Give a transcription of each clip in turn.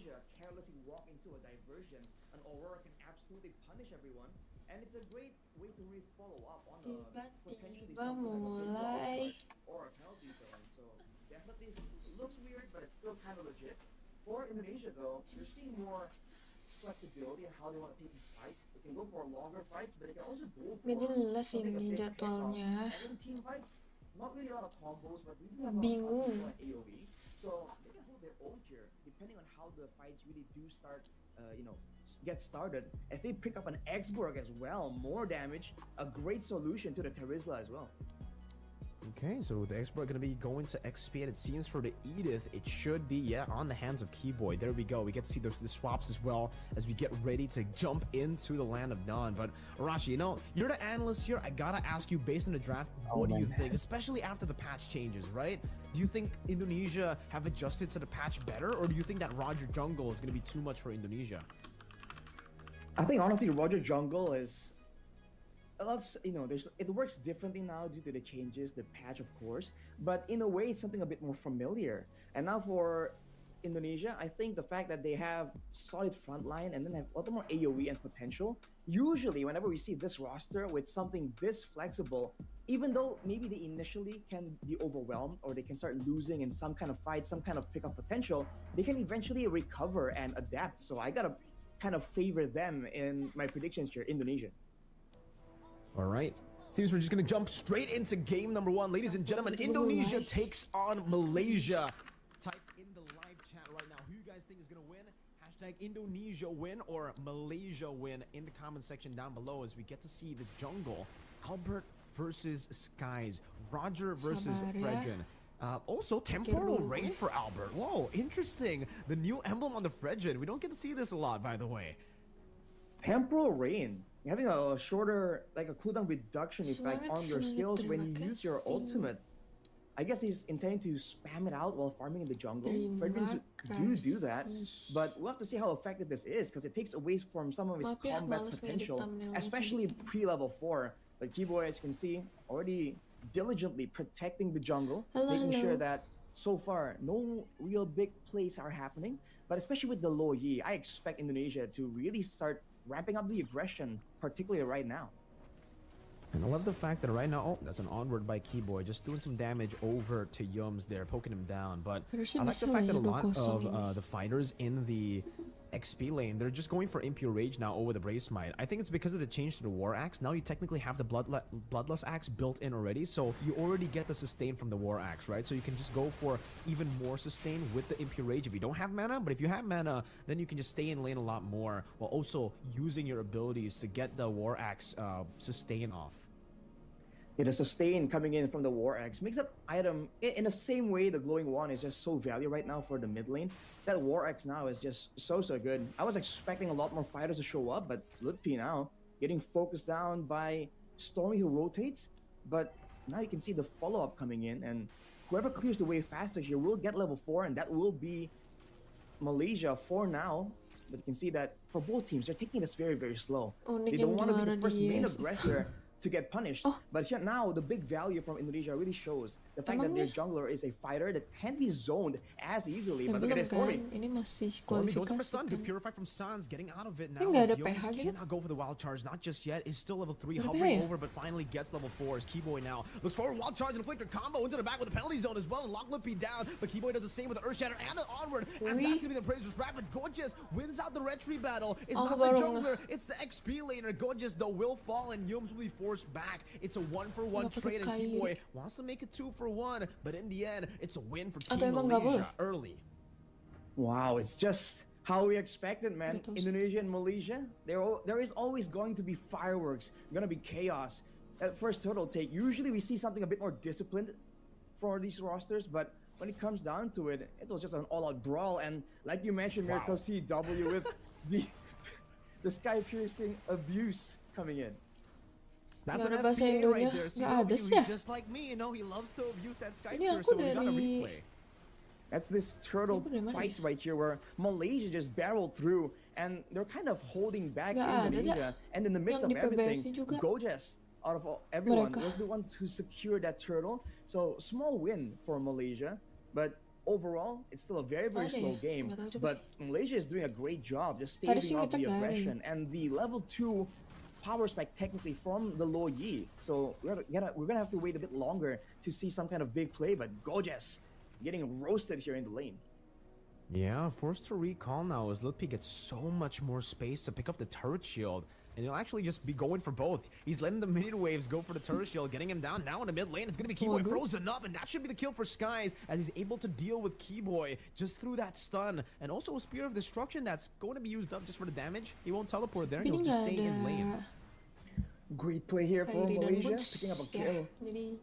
Indonesia carelessly walk into a diversion, an Aurora can absolutely punish everyone. And it's a great way to really follow up on the potentially Tiba-tiba some type of a wild mulai card or a penalty zone. So definitely looks weird, but it's still kind of legit. For Indonesia, though, you're seeing more flexibility in how they want to take these fights. They can go for longer fights, but they can also go gak for jelas something a ini big kickoff. jadwalnya. And in team fights, not really a lot of combos, but we do have a lot of Bingung. combos like AoE. So they can hold their own here, depending on how the fights really do start, get started. As they pick up an Exborg as well, more damage, a great solution to the Terizla as well. Okay, so the expert going to be going to XP, and it seems for the Edith, it should be, yeah, on the hands of Keyboy. There we go. We get to see the swaps as well as we get ready to jump into the land of Dawn. But, Arashi, you're the analyst here. I gotta ask you, based on the draft, what do you think? Especially after the patch changes, right? Do you think Indonesia have adjusted to the patch better, or do you think that Roger Jungle is going to be too much for Indonesia? I think, honestly, Roger Jungle is... it works differently now due to the changes, the patch, of course, but in a way it's something a bit more familiar. And now for Indonesia, I think the fact that they have solid front line and then have a lot more AoE and potential, usually whenever we see this roster with something this flexible, even though maybe they initially can be overwhelmed or they can start losing in some kind of fight, some kind of pickup potential, they can eventually recover and adapt. So I gotta kind of favor them in my predictions here, Indonesia. All right. Seems we're just going to jump straight into game number 1. Ladies and gentlemen, Indonesia takes on Malaysia. Type in the live chat right now who you guys think is going to win. Hashtag Indonesia win or Malaysia win in the comment section down below as we get to see the jungle. Albert versus Skies. Roger versus Fredrin. Also, temporal rain for Albert. Whoa, interesting. The new emblem on the Fredrin. We don't get to see this a lot, by the way. Temporal rain. You're having a shorter, like a cooldown reduction effect on your skills when you use your ultimate. I guess he's intending to spam it out while farming in the jungle. Fredrins do that, but we'll have to see how effective this is because it takes away from some of his combat potential, especially pre-level 4. But Keyboy, as you can see, already diligently protecting the jungle, making sure that so far no real big plays are happening. But especially with the low Yi, I expect Indonesia to really start ramping up the aggression, particularly right now. And I love the fact that right now, oh, that's an onward by Keyboy, just doing some damage over to Yums there, poking him down. But I like the fact that a lot of the fighters in the XP lane, they're just going for Impure Rage now over the Brave Smite. I think it's because of the change to the War Axe. Now you technically have the Bloodlust Axe built in already, so you already get the sustain from the War Axe, right? So you can just go for even more sustain with the Impure Rage if you don't have mana, but if you have mana, then you can just stay in lane a lot more while also using your abilities to get the War Axe sustain off. Yeah, the sustain coming in from the War Axe makes that item, in the same way the Glowing Wand is just so valuable right now for the mid lane, that War Axe now is just so good. I was expecting a lot more fighters to show up, but Lutpi now getting focused down by Stormy who rotates, but now you can see the follow-up coming in, and whoever clears the way faster here will get level 4, and that will be Malaysia for now. But you can see that for both teams, they're taking this very slow. They don't want to be the first main aggressor to get punished. But here now, the big value from Indonesia really shows the fact that their jungler is a fighter that can't be zoned as easily. But look at this Stormy. Ini masih Stormy goes up a kualifikasi stun, kan. good Purify from Sans, getting out of it now. Ini nggak ada Yones PH gitu? cannot go for the wild charge, not just yet. Is still level 3, Ada hovering PH? over, but finally gets level 4 as Keyboy now looks forward, wild charge and Afflictor combo into the back with the penalty zone as well, and lock Lippy down, but Keyboy does the same with the Earth Shatter and the onward, as that's gonna be the Praisers Rapid. Gorgeous wins out the retry battle. It's not the jungler, it's the XP laner. Gorgeous though will fall, and Yums will be forced back. It's a 1-for-1 trade, and Keyboy wants to make it 2-for-1, but in the end, it's a win for Team Malaysia early. Wow, it's just how we expected, man. Indonesia and Malaysia, there is always going to be fireworks, gonna be chaos. At first turtle take, usually we see something a bit more disciplined for these rosters, but when it comes down to it, it was just an all-out brawl. And like you mentioned, Miracle CW with the sky-piercing abuse coming in. That's an SPA right there. CW, just like me, he loves to abuse that Skype here, so we got a replay. That's this turtle fight right here where Malaysia just barreled through and they're kind of holding back Indonesia. And in the midst of everything, Gorgeous, out of everyone, was the one to secure that turtle. So small win for Malaysia, but overall, it's still a very slow game. But Malaysia is doing a great job just staving off the aggression and the level 2 power spike technically from the low Yi. So we're gonna have to wait a bit longer to see some kind of big play. But Gojes getting roasted here in the lane. Yeah, forced to recall now as Lutpi gets so much more space to pick up the turret shield. And he'll actually just be going for both. He's letting the minion waves go for the turret shield, getting him down now in the mid lane. It's going to be Keyboy frozen up, and that should be the kill for Skies as he's able to deal with Keyboy just through that stun. And also a Spear of Destruction that's going to be used up just for the damage. He won't teleport there. He'll just stay in lane. Great play here for Malaysia, picking up a kill.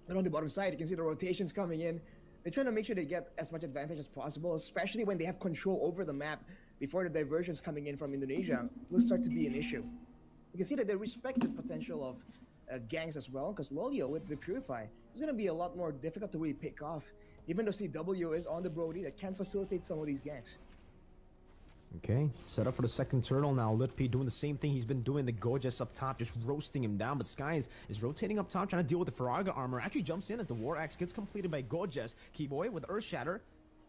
And on the bottom side, you can see the rotations coming in. They're trying to make sure they get as much advantage as possible, especially when they have control over the map before the diversions coming in from Indonesia will start to be an issue. You can see that they respect the potential of gangs as well, because Lolio with the Purify is going to be a lot more difficult to really pick off, even though CW is on the Brody that can facilitate some of these gangs. Okay, set up for the second turtle now. Lutpi doing the same thing he's been doing to Gojes up top, just roasting him down. But Skies is rotating up top, trying to deal with the Faraga armor. Actually jumps in as the War Axe gets completed by Gojes. Keyboy with Earth Shatter,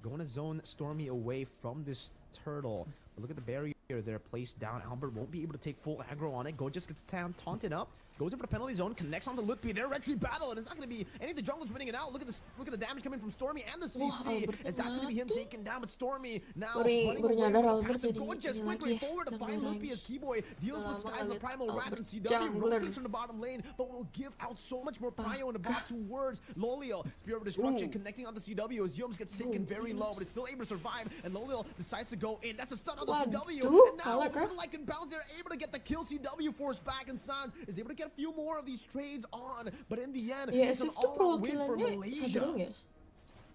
going to zone Stormy away from this turtle. But look at the barrier there placed down. Albert won't be able to take full aggro on it. Gojes gets taunted up. Goes in for the penalty zone, connects onto Lutpi. Their retry battle, and it's not going to be any of the junglers winning it out. Look at this! Look at the damage coming from Stormy and the CC. As that's going to be him taken down, but Stormy now running away with the passive. Gojes quickly forward to find Lutpi as Keyboy deals with Skies and the Primal Rat, and CW rotates from the bottom lane, but will give out so much more prio in the bot towards Lolio. Spear of Destruction connecting onto CW as Yums gets sinking very low, but is still able to survive, and Lolio decides to go in. That's a stun on the CW, and now like in bounds, they're able to get the kill. CW force back, and Sans is able to get a few more of these trades on, but in the end, it's an all-out win for Malaysia.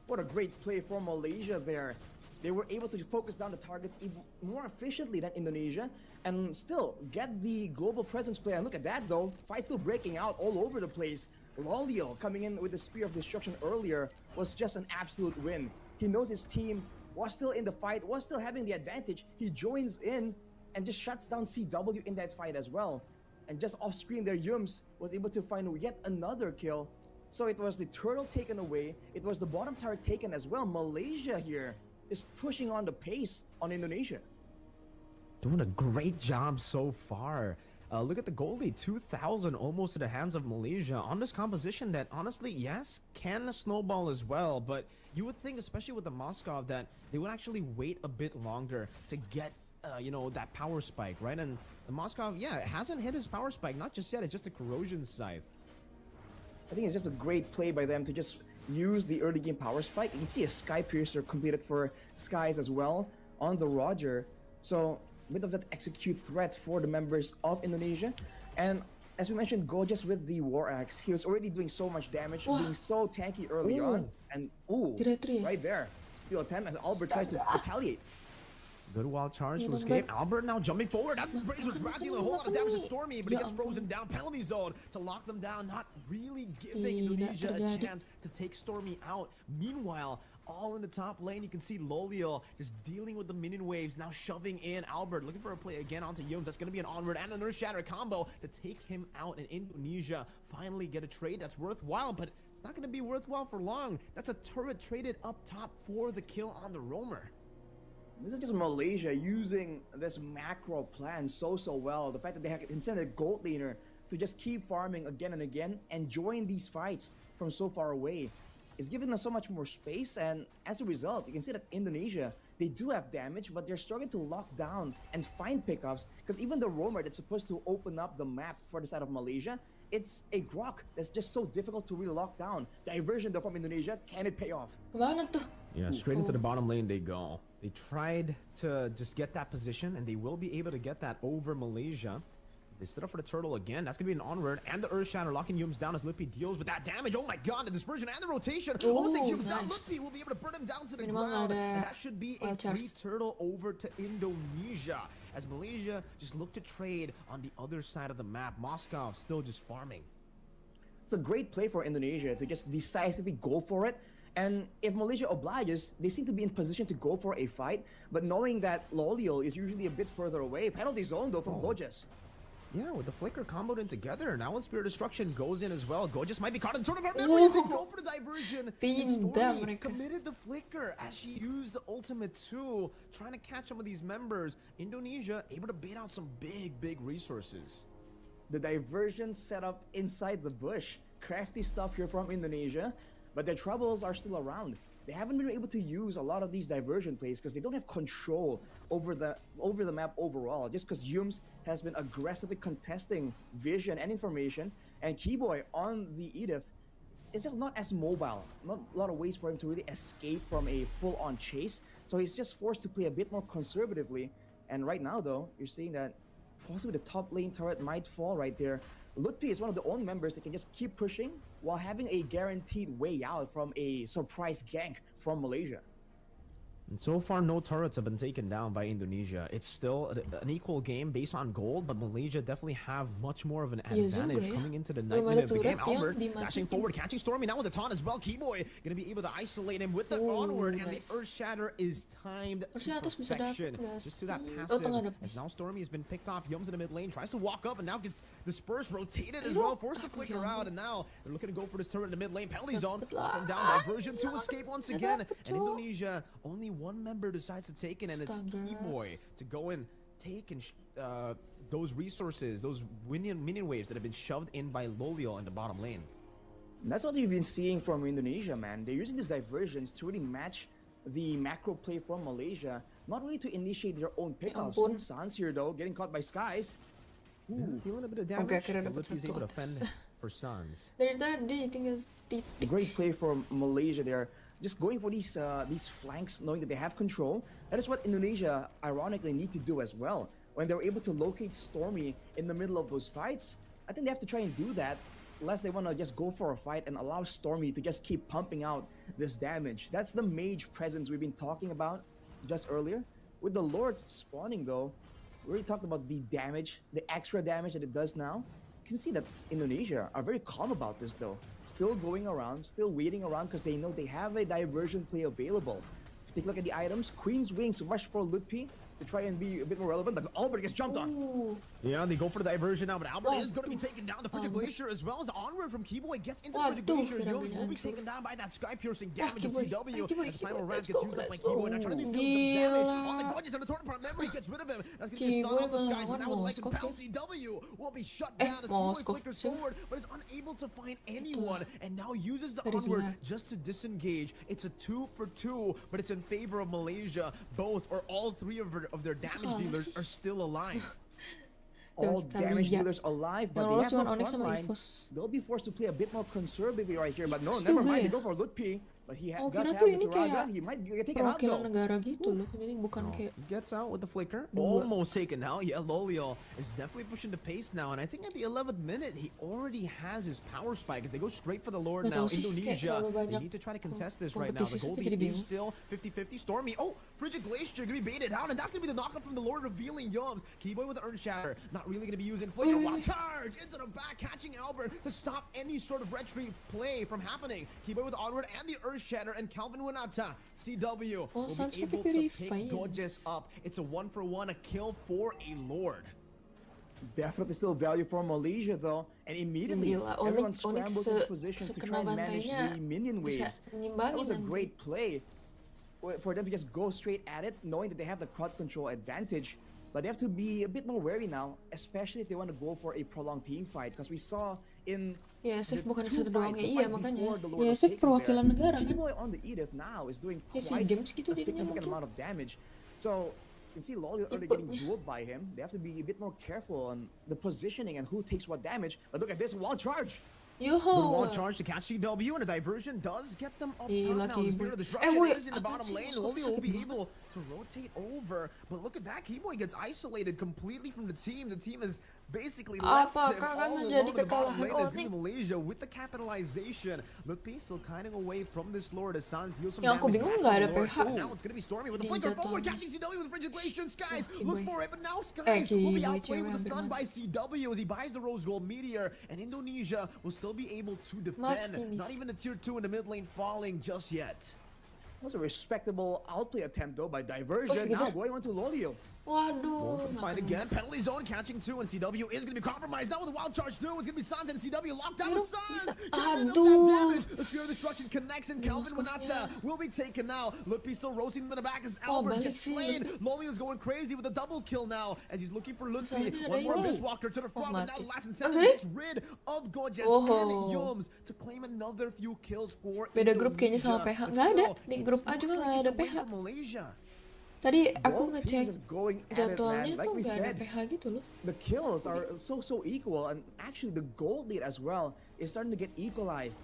What a great play for Malaysia there. They were able to focus down the targets even more efficiently than Indonesia and still get the global presence play. And look at that though, fight still breaking out all over the place. Lolio coming in with the Spear of Destruction earlier was just an absolute win. He knows his team was still in the fight, was still having the advantage. He joins in and just shuts down CW in that fight as well. And just off screen there, Yums was able to find yet another kill. So it was the turtle taken away. It was the bottom tower taken as well. Malaysia here is pushing on the pace on Indonesia. Doing a great job so far. Look at the goalie, 2,000 almost to the hands of Malaysia on this composition that honestly, yes, can snowball as well. But you would think, especially with the Moskov, that they would actually wait a bit longer to get you know, that power spike, right? And the Moskov, yeah, it hasn't hit his power spike, not just yet. It's just a corrosion scythe. I think it's just a great play by them to just use the early game power spike. You can see a Sky Piercer completed for Skies as well on the Roger. So a bit of that execute threat for the members of Indonesia. And as we mentioned, Gojes with the War Axe, he was already doing so much damage, being so tanky early on. And right there, steal attempt as Albert tries to retaliate. Good wild charge to escape. Albert now jumping forward. That's Brazer's Wrath dealing a whole lot of damage to Stormy, but he gets frozen down. Penalty zone to lock them down, not really giving Indonesia a chance to take Stormy out. Meanwhile, all in the top lane, you can see Lolio just dealing with the minion waves, now shoving in Albert, looking for a play again onto Yums. That's going to be an onward and an Earth Shatter combo to take him out, and Indonesia finally get a trade that's worthwhile, but it's not going to be worthwhile for long. That's a turret traded up top for the kill on the roamer. This is just Malaysia using this macro plan so well. The fact that they can send a gold laner to just keep farming again and again and join these fights from so far away is giving them so much more space. And as a result, you can see that Indonesia, they do have damage, but they're struggling to lock down and find pickups, because even the roamer that's supposed to open up the map for the side of Malaysia, it's a grok that's just so difficult to really lock down. Diversion though from Indonesia, can it pay off? Yeah, straight into the bottom lane they go. They tried to just get that position, and they will be able to get that over Malaysia. They set up for the turtle again. That's going to be an onward, and the Earth Shatter locking Yums down as Lutpi deals with that damage. Oh my god, the dispersion and the rotation. Almost takes Yums down. Lutpi will be able to burn him down to the ground. And that should be a free turtle over to Indonesia, as Malaysia just look to trade on the other side of the map. Moskov still just farming. It's a great play for Indonesia to just decisively go for it. And if Malaysia obliges, they seem to be in position to go for a fight. But knowing that Lolio is usually a bit further away, penalty zone though from Gojes. Yeah, with the flicker comboed in together. Now with Spirit Destruction goes in as well. Go just might be caught in sort of our memory. They go for the diversion. Stormy committed the flicker as she used the ultimate too, trying to catch some of these members. Indonesia able to bait out some big resources. The diversion set up inside the bush. Crafty stuff here from Indonesia, but their troubles are still around. They haven't been able to use a lot of these diversion plays because they don't have control over the map overall. Just because Yums has been aggressively contesting vision and information, and Keyboy on the Edith is just not as mobile. Not a lot of ways for him to really escape from a full-on chase. So he's just forced to play a bit more conservatively. And right now, though, you're seeing that possibly the top lane turret might fall right there. Lutfi is one of the only members that can just keep pushing while having a guaranteed way out from a surprise gank from Malaysia. And so far, no turrets have been taken down by Indonesia. It's still an equal game based on gold, but Malaysia definitely have much more of an advantage coming into the 9th minute of the game. Albert dashing forward, catching Stormy now with the taunt as well. Keyboy gonna be able to isolate him with the onward, and the Earth Shatter is timed to perfection. Just to that passive, as now Stormy has been picked off. Yums in the mid lane, tries to walk up, and now gets the Spurs rotated as well, forced to flicker out, and now they're looking to go for this turret in the mid lane. Penalty zone from down, diversion to escape once again, and Indonesia only one member decides to take it, and it's Keyboy to go and take and those resources, those minion waves that have been shoved in by Lolio in the bottom lane. And that's what you've been seeing from Indonesia, man. They're using these diversions to really match the macro play from Malaysia, not really to initiate their own pickups. Sans here, though, getting caught by Skies. Feeling a bit of damage. Lutfi's able to fend for Sans. Great play from Malaysia there. Just going for these flanks, knowing that they have control. That is what Indonesia, ironically, need to do as well. When they're able to locate Stormy in the middle of those fights, I think they have to try and do that, unless they want to just go for a fight and allow Stormy to just keep pumping out this damage. That's the mage presence we've been talking about just earlier. With the Lord spawning, though, we already talked about the damage, the extra damage that it does now. You can see that Indonesia are very calm about this, though. Still going around, still waiting around because they know they have a diversion play available. Take a look at the items. Queen's Wings rush for Lutfi to try and be a bit more relevant, but Albert gets jumped on. Yeah, they go for the diversion now, but Albert is going to be taken down. The Frigid Glacier as well as the onward from Keyboy gets into the Frigid Glacier. Yums will be taken down by that sky-piercing damage of CW as Primal Rams gets used up by Keyboy. Now trying to do some damage on the Gorgeous, and the Torrent Part memory gets rid of him. That's going to be a stun on the Skies, but now with the likes of Pound CW will be shut down as Keyboy flickers forward, but is unable to find anyone, and now uses the onward just to disengage. It's a 2 for 2, but it's in favor of Malaysia. Both or all three of their damage dealers are still alive. All damage dealers alive, but they have no front line. They'll be forced to play a bit more conservatively right here, but no, never mind. They go for Lutfi, but he does have the Turaga. He might get taken out though. Gets out with the flicker. Almost taken out. Yeah, Lolio is definitely pushing the pace now, and I think at the 11th minute, he already has his power spike as they go straight for the Lord now. Indonesia, they need to try to contest this right now. The Goldie is still 50-50. Stormy, Frigid Glacier gonna be baited out, and that's gonna be the knockup from the Lord, revealing Yums. Keyboy with the Earth Shatter, not really gonna be using flicker. Wild charge into the back, catching Albert to stop any sort of retreat play from happening. Keyboy with the onward and the Earth Shatter, and Calvin Winata, CW, will be able to pick Gorgeous up. It's a 1-for-1, a kill for a Lord. Definitely still value for Malaysia though, and immediately everyone scrambles into position to try and manage the minion waves. That was a great play for them to just go straight at it, knowing that they have the crowd control advantage. But they have to be a bit more wary now, especially if they want to go for a prolonged team fight. Because we saw in Iesf bukan satu doang ya, makanya. Iesf perwakilan negara kan. Keyboy on the Edith now is doing quite a significant amount of damage. So you can see Lolly early getting dueled by him. They have to be a bit more careful on the positioning and who takes what damage. But look at this wall charge. The wall charge to catch CW, and a diversion does get them up top now. The Spirit of Destruction is in the bottom lane. Lolly will be able to rotate over, but look at that. Keyboy gets isolated completely from the team. The team is basically left him all alone in the bottom lane. It's going to Malaysia with the capitalization. Lutfi still kiting away from this Lord as Sans deals some damage. Now it's going to be Stormy with the flicker forward, catching CW with the Frigid Glacier. Skies look for it, but now Skies will be outplayed with the stun by CW as he buys the Rose Gold Meteor, and Indonesia will still be able to defend. Not even a tier 2 in the mid lane falling just yet. was a respectable outplay attempt though by Diversion. Now going on to Lolio. Waduh. Fight again. Penalty zone catching two, and CW is going to be compromised. Now with a wild charge too. It's going to be Sans and CW locked down with Sans. Aduh. The Sphere of Destruction connects, and Calvin will be taken now. Lutpi still roasting in the back as Albert gets slain. Lolio's going crazy with a double kill now as he's looking for Lutpi. One more Mistwalker to the front, but now last and seven gets rid of Gorgeous and Yums to claim another few kills for Beda grup kayaknya sama PH. Nggak ada. Di grup A juga nggak ada PH. Tadi aku ngecek jadwalnya tuh nggak ada PH gitu loh. The kills are so equal, and actually the gold lead as well is starting to get equalized.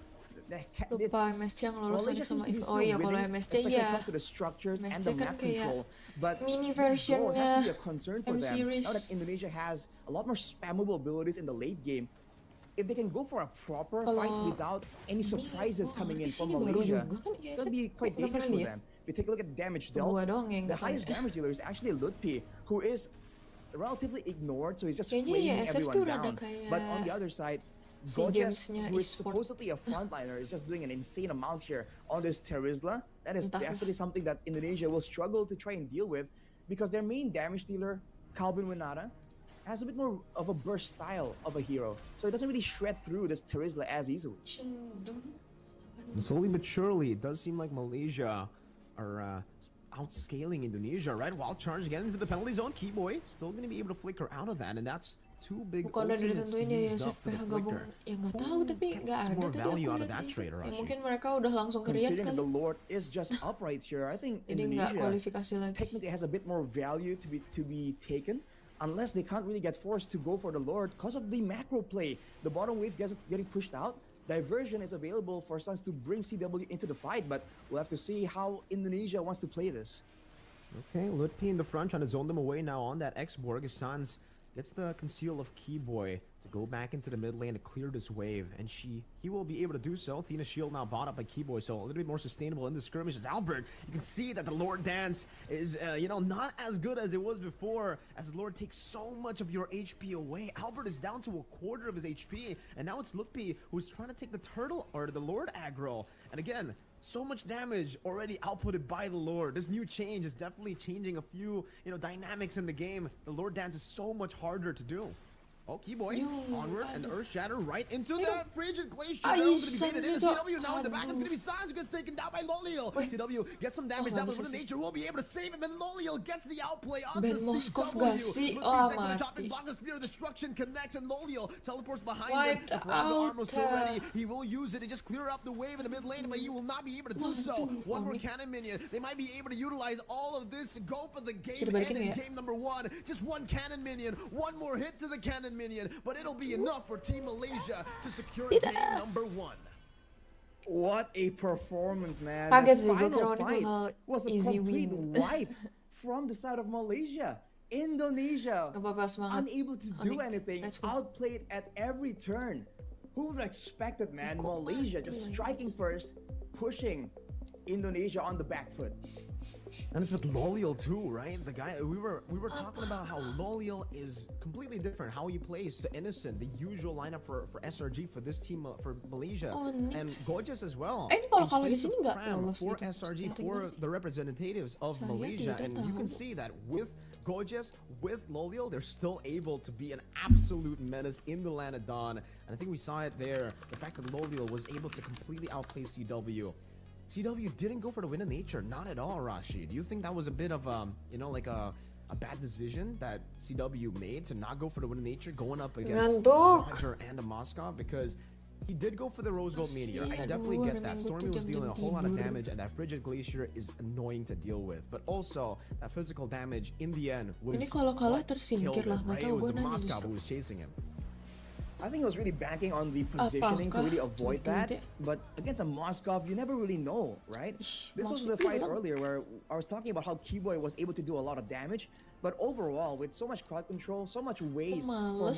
Lupa MSC yang lolos lagi sama If. Oh iya, kalau MSC ya. MSC kan kayak mini versionnya M series. Now that Indonesia has a lot more spammable abilities in the late game, if they can go for a proper fight without any surprises coming in from Malaysia, it'll be quite dangerous for them. If you take a look at damage dealt, the highest damage dealer is actually Lutpi, who is relatively ignored, so he's just flaming everyone down. But on the other side, Gorgeous, who is supposedly a frontliner, is just doing an insane amount here on this Terizla. That is definitely something that Indonesia will struggle to try and deal with, because their main damage dealer, Calvin Winata, has a bit more of a burst style of a hero, so it doesn't really shred through this Terizla as easily. Slowly but surely, it does seem like Malaysia are outscaling Indonesia, right? Wild charge again into the penalty zone. Keyboy still going to be able to flicker out of that, and that's two big bukan udah ditentuin ya Iesf PH gabung, ya nggak tahu, tapi nggak ada tadi aku lihat ya mungkin mereka udah langsung ke Riyadh kali. The Lord is just up right here. I think jadi nggak kualifikasi lagi. Technically has a bit more value to be taken, unless they can't really get forced to go for the Lord because of the macro play. The bottom wave getting pushed out. Diversion is available for Suns to bring CW into the fight, but we'll have to see how Indonesia wants to play this. Okay, Lutpi in the front trying to zone them away now on that X-Borg as Suns gets the conceal of Keyboy to go back into the mid lane to clear this wave, and he will be able to do so. Athena's shield now bought up by Keyboy, so a little bit more sustainable in the skirmish as Albert. You can see that the Lord Dance is, not as good as it was before, as the Lord takes so much of your HP away. Albert is down to a quarter of his HP, and now it's Lutpi who's trying to take the turtle or the Lord aggro. And again, so much damage already outputted by the Lord. This new change is definitely changing a few, dynamics in the game. The Lord Dance is so much harder to do. Oh, Keyboy, onward, and Earth Shatter right into the Frigid Glacier. It's going to be into CW now in the back. It's going to be Sans who gets taken down by Lolio. CW gets some damage down, but Winter Nature will be able to save him, and Lolio gets the outplay on the CW. Block the Spear of Destruction connects, and Lolio teleports behind him. The armor still ready. He will use it to just clear up the wave in the mid lane, but he will not be able to do so. One more cannon minion. They might be able to utilize all of this to go for the game end in game number one. Just one cannon minion, one more hit to the cannon minion, but it'll be enough for Team Malaysia to secure game number one. What a performance, man. The final fight was a easy complete win. wipe from the side of Malaysia. Indonesia, unable to do anything, outplayed at every turn. Who would have expected, man? Malaysia just striking first, pushing Indonesia on the back foot. And it's with Lolio too, right? The guy we were talking about how Lolio is completely different, how he plays to Innocent, the usual lineup for SRG for this team for Malaysia, and Gorgeous as well. Kalau di sini nggak lolos for SRG for the representatives of Malaysia, and you can see that with Gorgeous, with Lolio, they're still able to be an absolute menace in the land of Dawn. And I think we saw it there. The fact that Lolio was able to completely outplay CW. CW didn't go for the win of nature, not at all, Rashid. Do you think that was a bit of a bad decision that CW made to not go for the win of nature, going up against Roger and a Moscow? Because he did go for the Rose Gold Meteor. I definitely get that. Stormy was dealing a whole lot of damage, and that Frigid Glacier is annoying to deal with. But also, that physical damage in the end was ini kalau kalah tersingkir lah, right? It was the Moscow who was chasing him. I think it was really banking on the positioning to really avoid that. But against a Moskov, you never really know, right? This was the fight earlier where I was talking about how Keyboy was able to do a lot of damage. But overall, with so much crowd control, so much ways for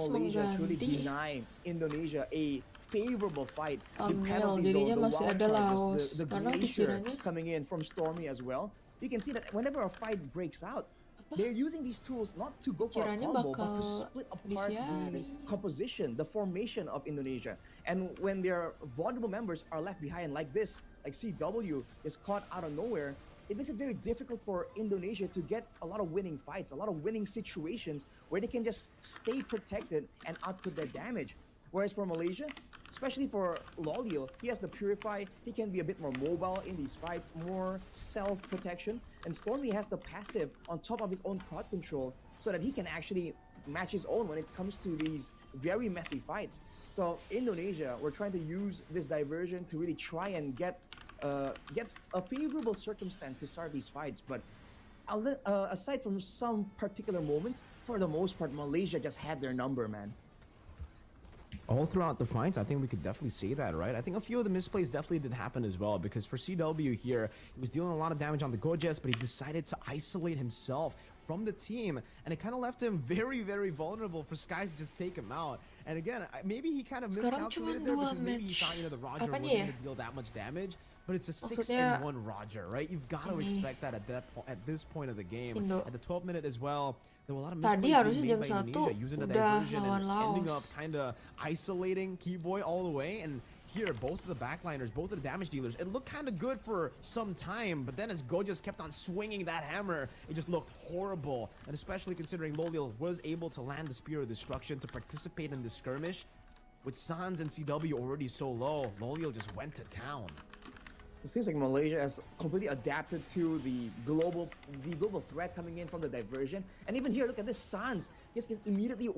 Malaysia to really deny Indonesia a favorable fight. The penalty zone, the wild charges, the glacier coming in from Stormy as well. You can see that whenever a fight breaks out, they're using these tools not to go for a combo, but to split apart the composition, the formation of Indonesia. And when their vulnerable members are left behind like this, like CW is caught out of nowhere, it makes it very difficult for Indonesia to get a lot of winning fights, a lot of winning situations where they can just stay protected and output their damage. Whereas for Malaysia, especially for Lolio, he has the Purify, he can be a bit more mobile in these fights, more self-protection, and Stormy has the passive on top of his own crowd control so that he can actually match his own when it comes to these very messy fights. So Indonesia, we're trying to use this diversion to really try and get a favorable circumstance to start these fights. But aside from some particular moments, for the most part, Malaysia just had their number, man. All throughout the fights, I think we could definitely say that, right? I think a few of the misplays definitely did happen as well, because for CW here, he was dealing a lot of damage on the Gojes, but he decided to isolate himself from the team, and it kind of left him very, very vulnerable for Skies to just take him out. And again, maybe he kind of miscalculated there because maybe he thought, the Roger wasn't going to deal that much damage. But it's a 6-1 Roger, right? You've got to expect that at this point of the game. At the 12th minute as well, there were a lot of misplays being made by Indonesia, using the diversion and ending up kind of isolating Keyboy all the way. And here, both of the backliners, both of the damage dealers, it looked kind of good for some time, but then as Go just kept on swinging that hammer, it just looked horrible. And especially considering Lolio was able to land the Spear of Destruction to participate in the skirmish. With Sans and CW already so low, Lolio just went to town. It seems like Malaysia has completely adapted to the global threat coming in from the diversion. And even here, look at this, Sans just gets immediately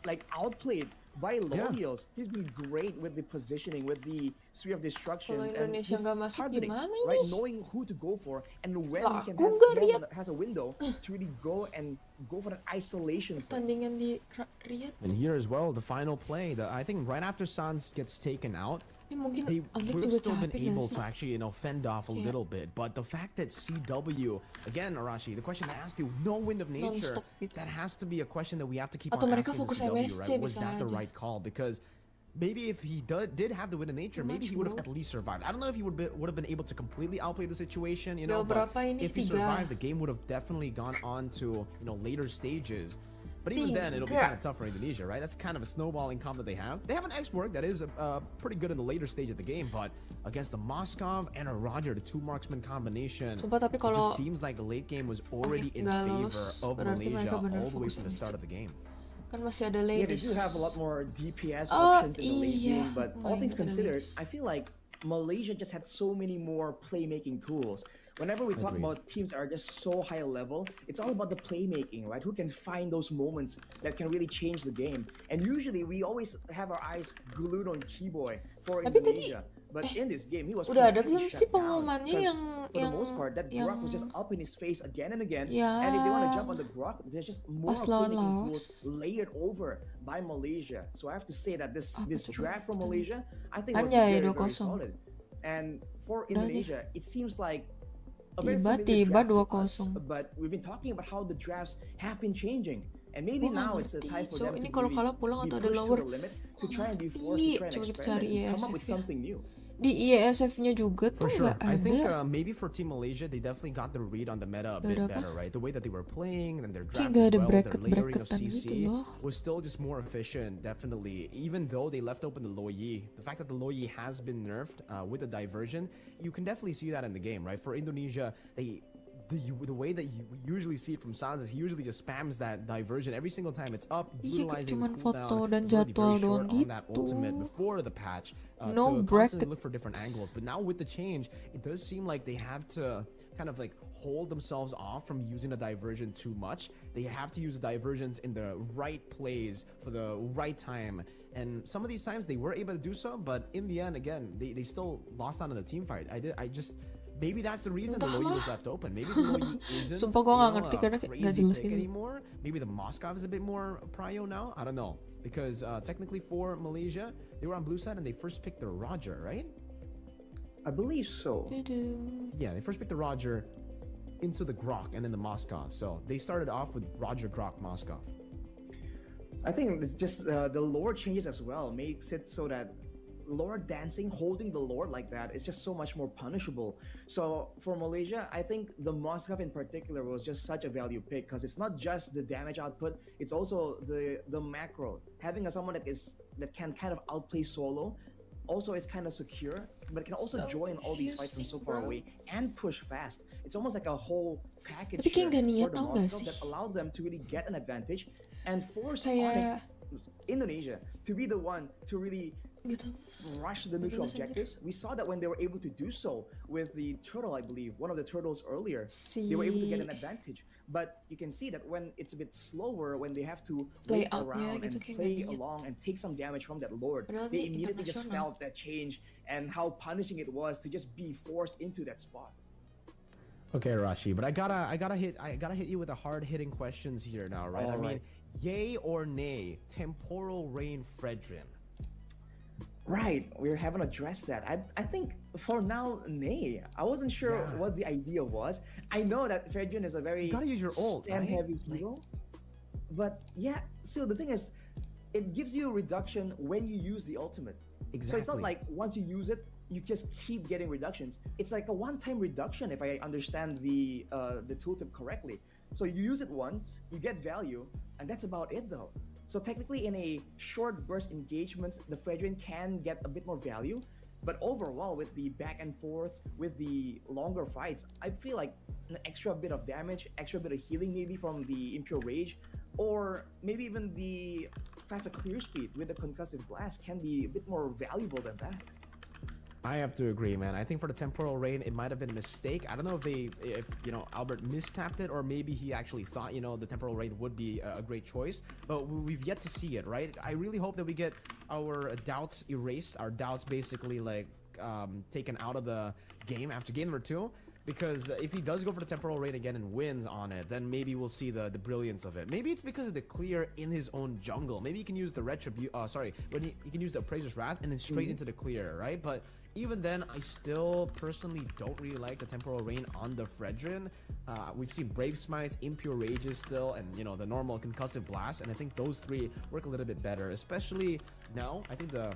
like outplayed by Lolios. Yeah. He's been great with the positioning, with the Sphere of Destruction, and just targeting, right? Knowing who to go for and when he can has a window to really go for the isolation play. And here as well, the final play, I think right after Sans gets taken out, he would have still been able to actually, fend off a little bit. But the fact that CW, again, Arashi, the question I asked you, no Wind of Nature, that has to be a question that we have to keep on asking the CW, right? Was that the right call? Because maybe if he did have the Wind of Nature, maybe he would have at least survived. I don't know if he would have been able to completely outplay the situation, but if he survived, the game would have definitely gone on to, later stages. But even then, it'll be kind of tough for Indonesia, right? That's kind of a snowballing comp that they have. They have an X-Work that is pretty good in the later stage of the game, but against the Moskov and a Roger, the two marksman combination, it just seems like the late game was already in favor of Malaysia all the way from the start of the game. Yeah, they do have a lot more DPS options in the late game, but all things considered, I feel like Malaysia just had so many more playmaking tools. Whenever we talk about teams that are just so high level, it's all about the playmaking, right? Who can find those moments that can really change the game. And usually we always have our eyes glued on Keyboy for Indonesia. But in this game, he was completely shut down. Because for the most part, that Grok was just up in his face again and again. And if they want to jump on the Grok, there's just more playmaking tools layered over by Malaysia. So I have to say that this draft from Malaysia, I think was very, very solid. And for Indonesia, it seems like tiba-tiba 2-0. But we've been talking about how the drafts have been changing, and maybe now it's a time for them to really be pushed to the limit to try and be forced to try and experiment and come up with something new. Di IESF-nya juga tuh nggak ada. I think maybe for Team Malaysia, they definitely got the read on the meta a bit better, right? The way that they were playing and their draft as well, their layering of CC was still just more efficient, definitely. Even though they left open the Loyi, the fact that the Loyi has been nerfed with the diversion, you can definitely see that in the game, right? For Indonesia, the way that we usually see it from Sans is he usually just spams that diversion every single time it's up, utilizing the cooldown really very short on that ultimate before the patch to constantly look for different angles. But now with the change, it does seem like they have to kind of like hold themselves off from using the diversion too much. They have to use the diversions in the right plays for the right time. And some of these times they were able to do so, but in the end, again, they still lost out on the team fight. Maybe that's the reason the Loyi was left open. Maybe the Loyi isn't a crazy pick anymore. Maybe the Moskov is a bit more prio now. I don't know. Because technically for Malaysia, they were on blue side and they first picked the Roger, right? I believe so. Yeah, they first picked the Roger into the Grok and then the Moskov. So they started off with Roger, Grok, Moskov. I think it's just the lore changes as well. Makes it so that Lord dancing, holding the Lord like that is just so much more punishable. So for Malaysia, I think the Moskov in particular was just such a value pick because it's not just the damage output, it's also the macro. Having someone that can kind of outplay solo also is kind of secure but can also So join all these fights from so far confusing, bro. away and push fast. It's almost like a whole package Tapi kayak here nggak niat for the tau nggak Moscow sih? that allowed them to really get an advantage and force Kayak Indonesia to be the one to really gitu. rush the neutral Jelas anjir. objectives. We saw that when they were able to do so with the turtle, I believe, one of the turtles earlier, they were able to get an advantage. But you can see that when it's a bit slower, when they have to wait Layoutnya around gitu and kayak play nggak niat. along and take some damage from that lord, Padahal they ini immediately just internasional. felt that change and how punishing it was to just be forced into that spot. Okay, Rashi, but I gotta hit you with the hard hitting questions here now, right? All I mean, right. yay or nay, temporal rain Fredrin? Right, we haven't addressed that. I think for now, nay. I wasn't sure Yeah. what the idea was. I know that Fredrin is a very You gotta use your ult, right? heavy hero, but yeah. So the thing is, it gives you a reduction when you use the ultimate. So it's not Exactly. like once you use it, you just keep getting reductions. It's like a one-time reduction, if I understand the tooltip correctly. So you use it once, you get value, and that's about it though. So technically, in a short burst engagement, the Fredrin can get a bit more value. But overall, with the back and forths, with the longer fights, I feel like an extra bit of damage, extra bit of healing maybe from the Impure Rage, or maybe even the faster clear speed with the concussive blast can be a bit more valuable than that. I have to agree, man. I think for the temporal rain, it might have been a mistake. I don't know if Albert mistapped it, or maybe he actually thought, the temporal rain would be a great choice. But we've yet to see it, right? I really hope that we get our doubts erased, our doubts basically taken out of the game after game number 2. Because if he does go for the temporal rain again and wins on it, then maybe we'll see the brilliance of it. Maybe it's because of the clear in his own jungle. Maybe he can use the when he can use the Appraiser's Wrath and then straight into the clear, right? But even then, I still personally don't really like the temporal rain on the Fredrin. We've seen Brave Smites, Impure Rages still, and the normal concussive blast, and I think those 3 work a little bit better. Especially now, I think the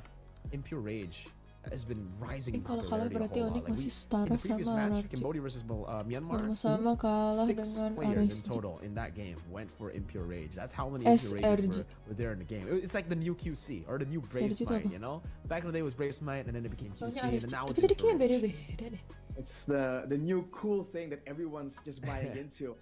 Impure Rage has been rising in Kalau kalah popularity a berarti whole lot. Onyx Like masih in setara the previous sama match, Araki. Cambodia versus Myanmar, Sama-sama kalah 6 dengan players in RSG. total in that game went for Impure Rage. That's how many Impure Rages were there in the game. It's like the new QC or the new Brave SRG itu Smite, apa? Back in the day it was Brave Smite and then it became QC Soalnya and RSG. then now Tapi it's tadi Impure kayaknya Rage. beda-beda deh. It's the new cool thing that everyone's just buying into.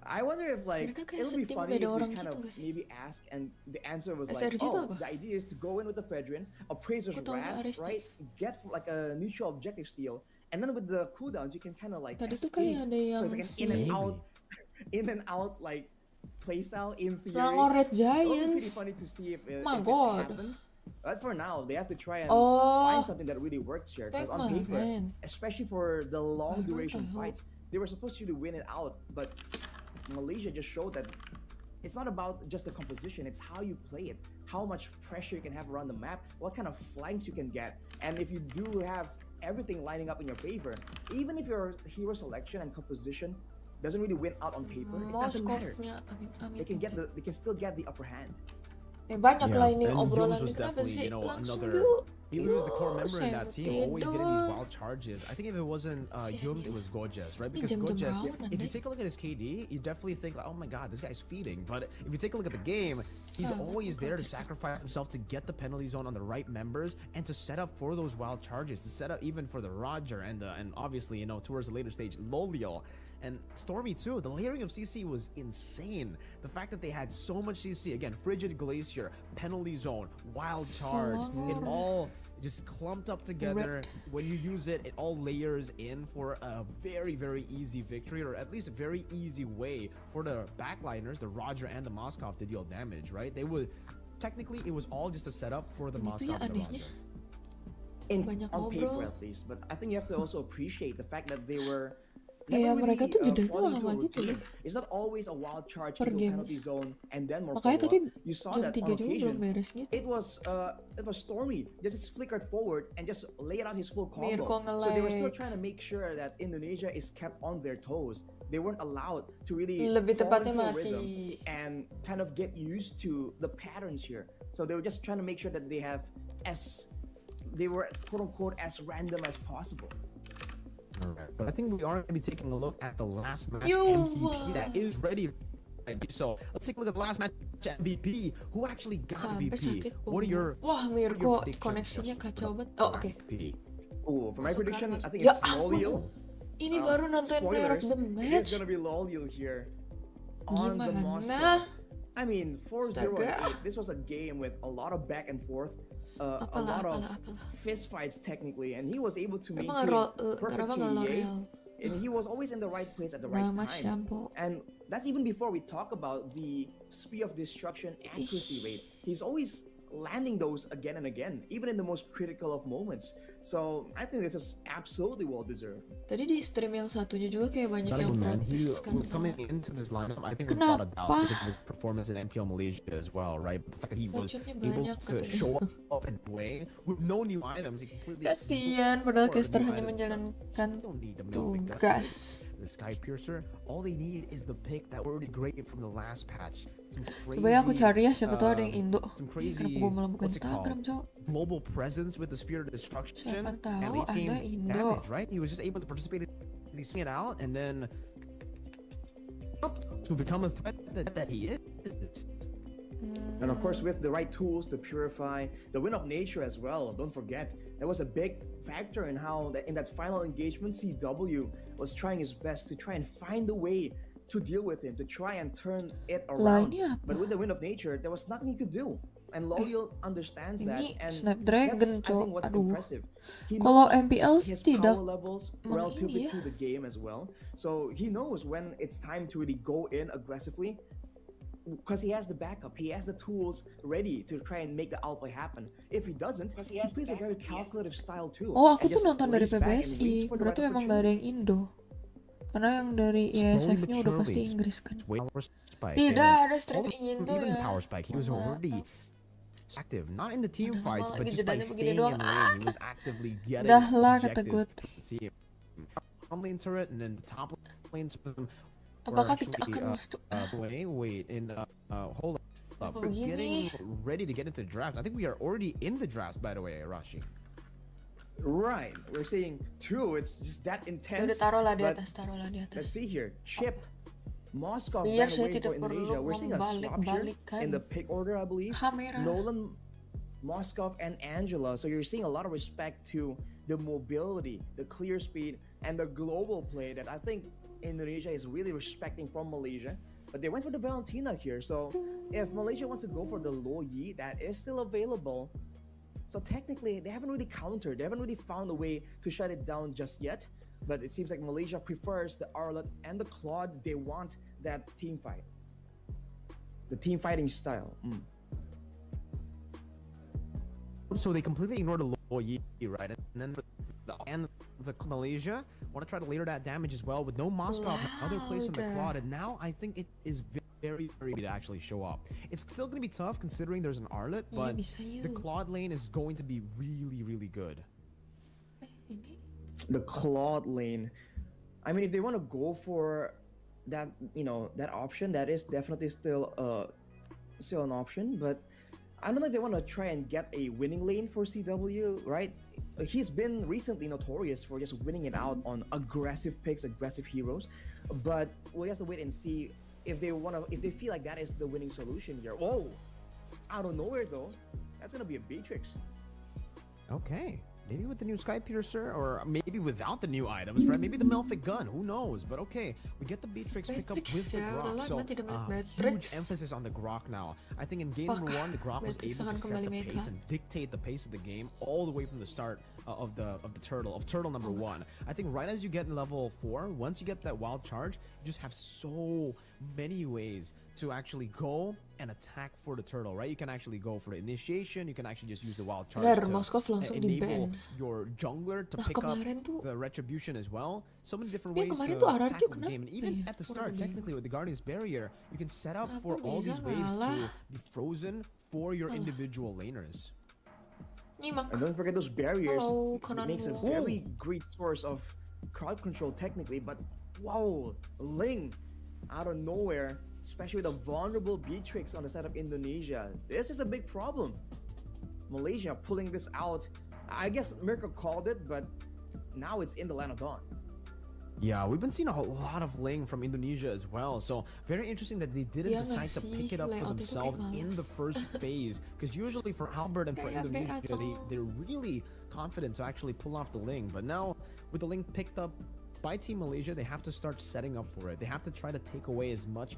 I wonder if Mereka kayak it'll be setim funny if beda we orang kind gitu of nggak sih? maybe ask and the answer was like, SRG itu apa? the idea is to go in with the Fredrin, Appraiser's Aku taunya Wrath, RSG. right? Get like a neutral objective steal, and then with the cooldowns you can kind of like Tadi tuh escape. kayak ada So yang it's like an si in and out like playstyle in theory. Selangor Red It would be pretty Giants. funny to see if it My God. happens. But for now, they have to try and Oh, find something that really works here. Because on paper, kemarin. especially for the long duration I hope. fights, they were supposed to win it out. But Malaysia just showed that it's not about just the composition, it's how you play it, how much pressure you can have around the map, what kind of flanks you can get. And if you do have everything lining up in your favor, even if your hero selection and composition doesn't really win out on paper, it doesn't matter. Moskovnya, They can still get the upper hand. banyak lah ini and obrolan Jones was ini. Kenapa definitely, sih langsung another. yuk? He was the core member in that team, always getting these tidur. wild charges. I think if it wasn't Yums, it was Gorgeous, right? Ini Because jam-jam Gorgeous, rawan, if you Ande. take a look at his KD, you definitely think, like, oh my god, this guy's feeding. But if you take a look at the game, he's Sangat always there to mengkhawatirkan. sacrifice himself to get the penalty zone on the right members and to set up for those wild charges, to set up even for the Roger and obviously, towards the later stage, Lolio. And Stormy too, the layering of CC was insane. The fact that they had so much CC, again, Frigid Glacier, Penalty Zone, Wild Charge, it all just clumped up together. When you use it, it all layers in for a very, very easy victory, or at least a very easy way for the backliners, the Roger and the Moskov, to deal damage, right? Technically, it was all just a setup for the Itu Moskov ya and the anehnya. On Banyak paper ngobrol. at least, but I think you have to also appreciate the fact that they were Kayak never mereka really, tuh jedanya falling into lama a gitu routine. loh. It's not always a wild charge Per into game. penalty zone and then more Makanya follow-up. tadi You saw jam that 3 on dulu belum occasion. beres gitu. It was Stormy just flickered forward and just laid out his full Mirko combo. So they were still nge-lag. trying to make sure that Indonesia is kept on their toes. They weren't allowed to really Lebih fall tepatnya into a mati. rhythm and kind of get used to the patterns here. So they were just trying to make sure that they were quote unquote as random as possible. Alright, but I think we are going to be taking a look at the last match Yo, MVP that is ready. So let's take a look at the last match MVP. Who actually got Sampai MVP? sakit What are your Wah, what are your Mirko predictions koneksinya for kacau banget. the Oh, oke. MVP? Oh, for my Masuk prediction, kan, I think ya it's Lolio. ampun. Ini baru nonton player of Spoilers, the it is match. gonna be Lolio here on the Moscow. Gimana? I mean, 4-0 Astaga. and 8. This was a game with a lot of back and forth, a lot of fist fights technically, and he was able to Kenapa maintain nggak perfect kenapa nggak KDA, L'Oreal? and he was always in the right place at the right Nama time. shampoo. And that's even before we talk about the speed of destruction accuracy rate. He's always landing those again and again, even in the most critical of moments. So I think this is absolutely well deserved. Tadi di stream yang satunya juga kayak banyak Gotta yang go, man. He protes kan. was coming into this lineup, I think without a doubt, Kenapa? because of his performance in MPL Malaysia as well, right? The fact that he was Bacotnya able banyak to katanya. show up and play with no new items. He completely Kasian, padahal ignored caster new hanya items. menjalankan They don't need the Melfic gun. tugas. The Sky Piercer, all they need is the pick that were already great from the last patch. Some crazy, Coba ya aku cari ya, siapa tahu ada yang Indo. some Ih, crazy, kenapa gue malah buka what's it called? Instagram, cowok? Global presence with the Spirit of Destruction. Siapa tahu and late game ada Indo. damage, right? He was just able to participate in seeing it out and then to become a threat that he is. And of course, with the right tools to purify, the win of nature as well. Don't forget, that was a big factor in how in that final engagement, CW was trying his best to try and find a way to deal with him, to try and turn it around. ini apa? But with the win of nature, there was nothing he could do. And Lolio understands that, Ini and Snapdragon, that's, I think, cok. what's Aduh. impressive. He Kalau knows MPL his tidak power levels emang relatively ini ya. to the game as well. So he knows when it's time to really go in aggressively, because he has the backup, he has the tools ready to try and make the outplay happen. If he doesn't, he plays a very calculative style too. Oh, aku and tuh just nonton dari lays back and waits PBSI. for the Berarti right memang gak ada yang Indo. Karena yang dari ISF-nya udah pasti Inggris kan. Tidak ada stream Indo Even ya. Power Spike, he was already active, not in the team Aduh, fights, lama but lagi just by jedanya begini staying in doang. lane, he was actively getting Dah lah kata gue. objectives. See, top lane turret and then the top lane some of them were Apakah kita actually, akan masuk? wait, and hold up. Apa We're begini? getting ready to get into the draft. I think we are already in the draft, by the way, Rashi. Right, we're seeing two. It's just that Ya intense. udah taruhlah di but atas, taruhlah di let's atas. see here, Chip. Moscow Biar ran saya away tidak for Indonesia. perlu We're seeing a swap here membalik-balikkan in the pick order, I believe. kamera. Nolan, Moskov, and Angela. So you're seeing a lot of respect to the mobility, the clear speed, and the global play that I think Indonesia is really respecting from Malaysia. But they went for the Valentina here. So if Malaysia wants to go for the Lo Yi, that is still available. So technically, they haven't really countered. They haven't really found a way to shut it down just yet. But it seems like Malaysia prefers the Arlet and the Claude. They want that team fight. The team fighting style. So they completely ignored the low Yi, right? And then the Malaysia want to try to layer that damage as well with no Moscow, other place on the quad. And now I think it is very to actually show up. It's still going to be tough considering there's an Arlet, but the Claude lane is going to be really good. The Claude lane. I mean, if they want to go for that, that option, that is definitely still an option. But I don't know if they want to try and get a winning lane for CW, right? He's been recently notorious for just winning it out on aggressive picks, aggressive heroes. But we'll have to wait and see if they feel like that is the winning solution here. Whoa! Out of nowhere though, that's gonna be a Beatrix. Okay. Maybe with the new Sky Piercer, or maybe without the new items, right? Maybe the Melfic gun, who knows? But okay, we get the Beatrix pick up with the Grok. So huge emphasis on the Grok now. I think in game number 1, the Grok was able to set the pace and dictate the pace of the game all the way from the start of turtle number 1. I think right as you get in level 4, once you get that wild charge, you just have so many ways to actually go and attack for the turtle, right? You can actually go for the initiation, you can actually just use the wild charge to enable your jungler to pick up the retribution as well. So many different ways to tackle the game. And even at the start, technically with the Guardian's Barrier, you can set up for all these waves to be frozen for your individual laners. And don't forget those barriers. It makes a very great source of crowd control technically, but wow, Ling out of nowhere, especially with a vulnerable Beatrix on the side of Indonesia. This is a big problem. Malaysia pulling this out. I guess Mirko called it, but now it's in the Land of Dawn. Yeah, we've been seeing a lot of Ling from Indonesia as well. So very interesting that they didn't decide to pick it up for themselves in the first phase. Because usually for Albert and for Indonesia, they're really confident to actually pull off the Ling. But now with the Ling picked up by Team Malaysia, they have to start setting up for it. They have to try to take away as much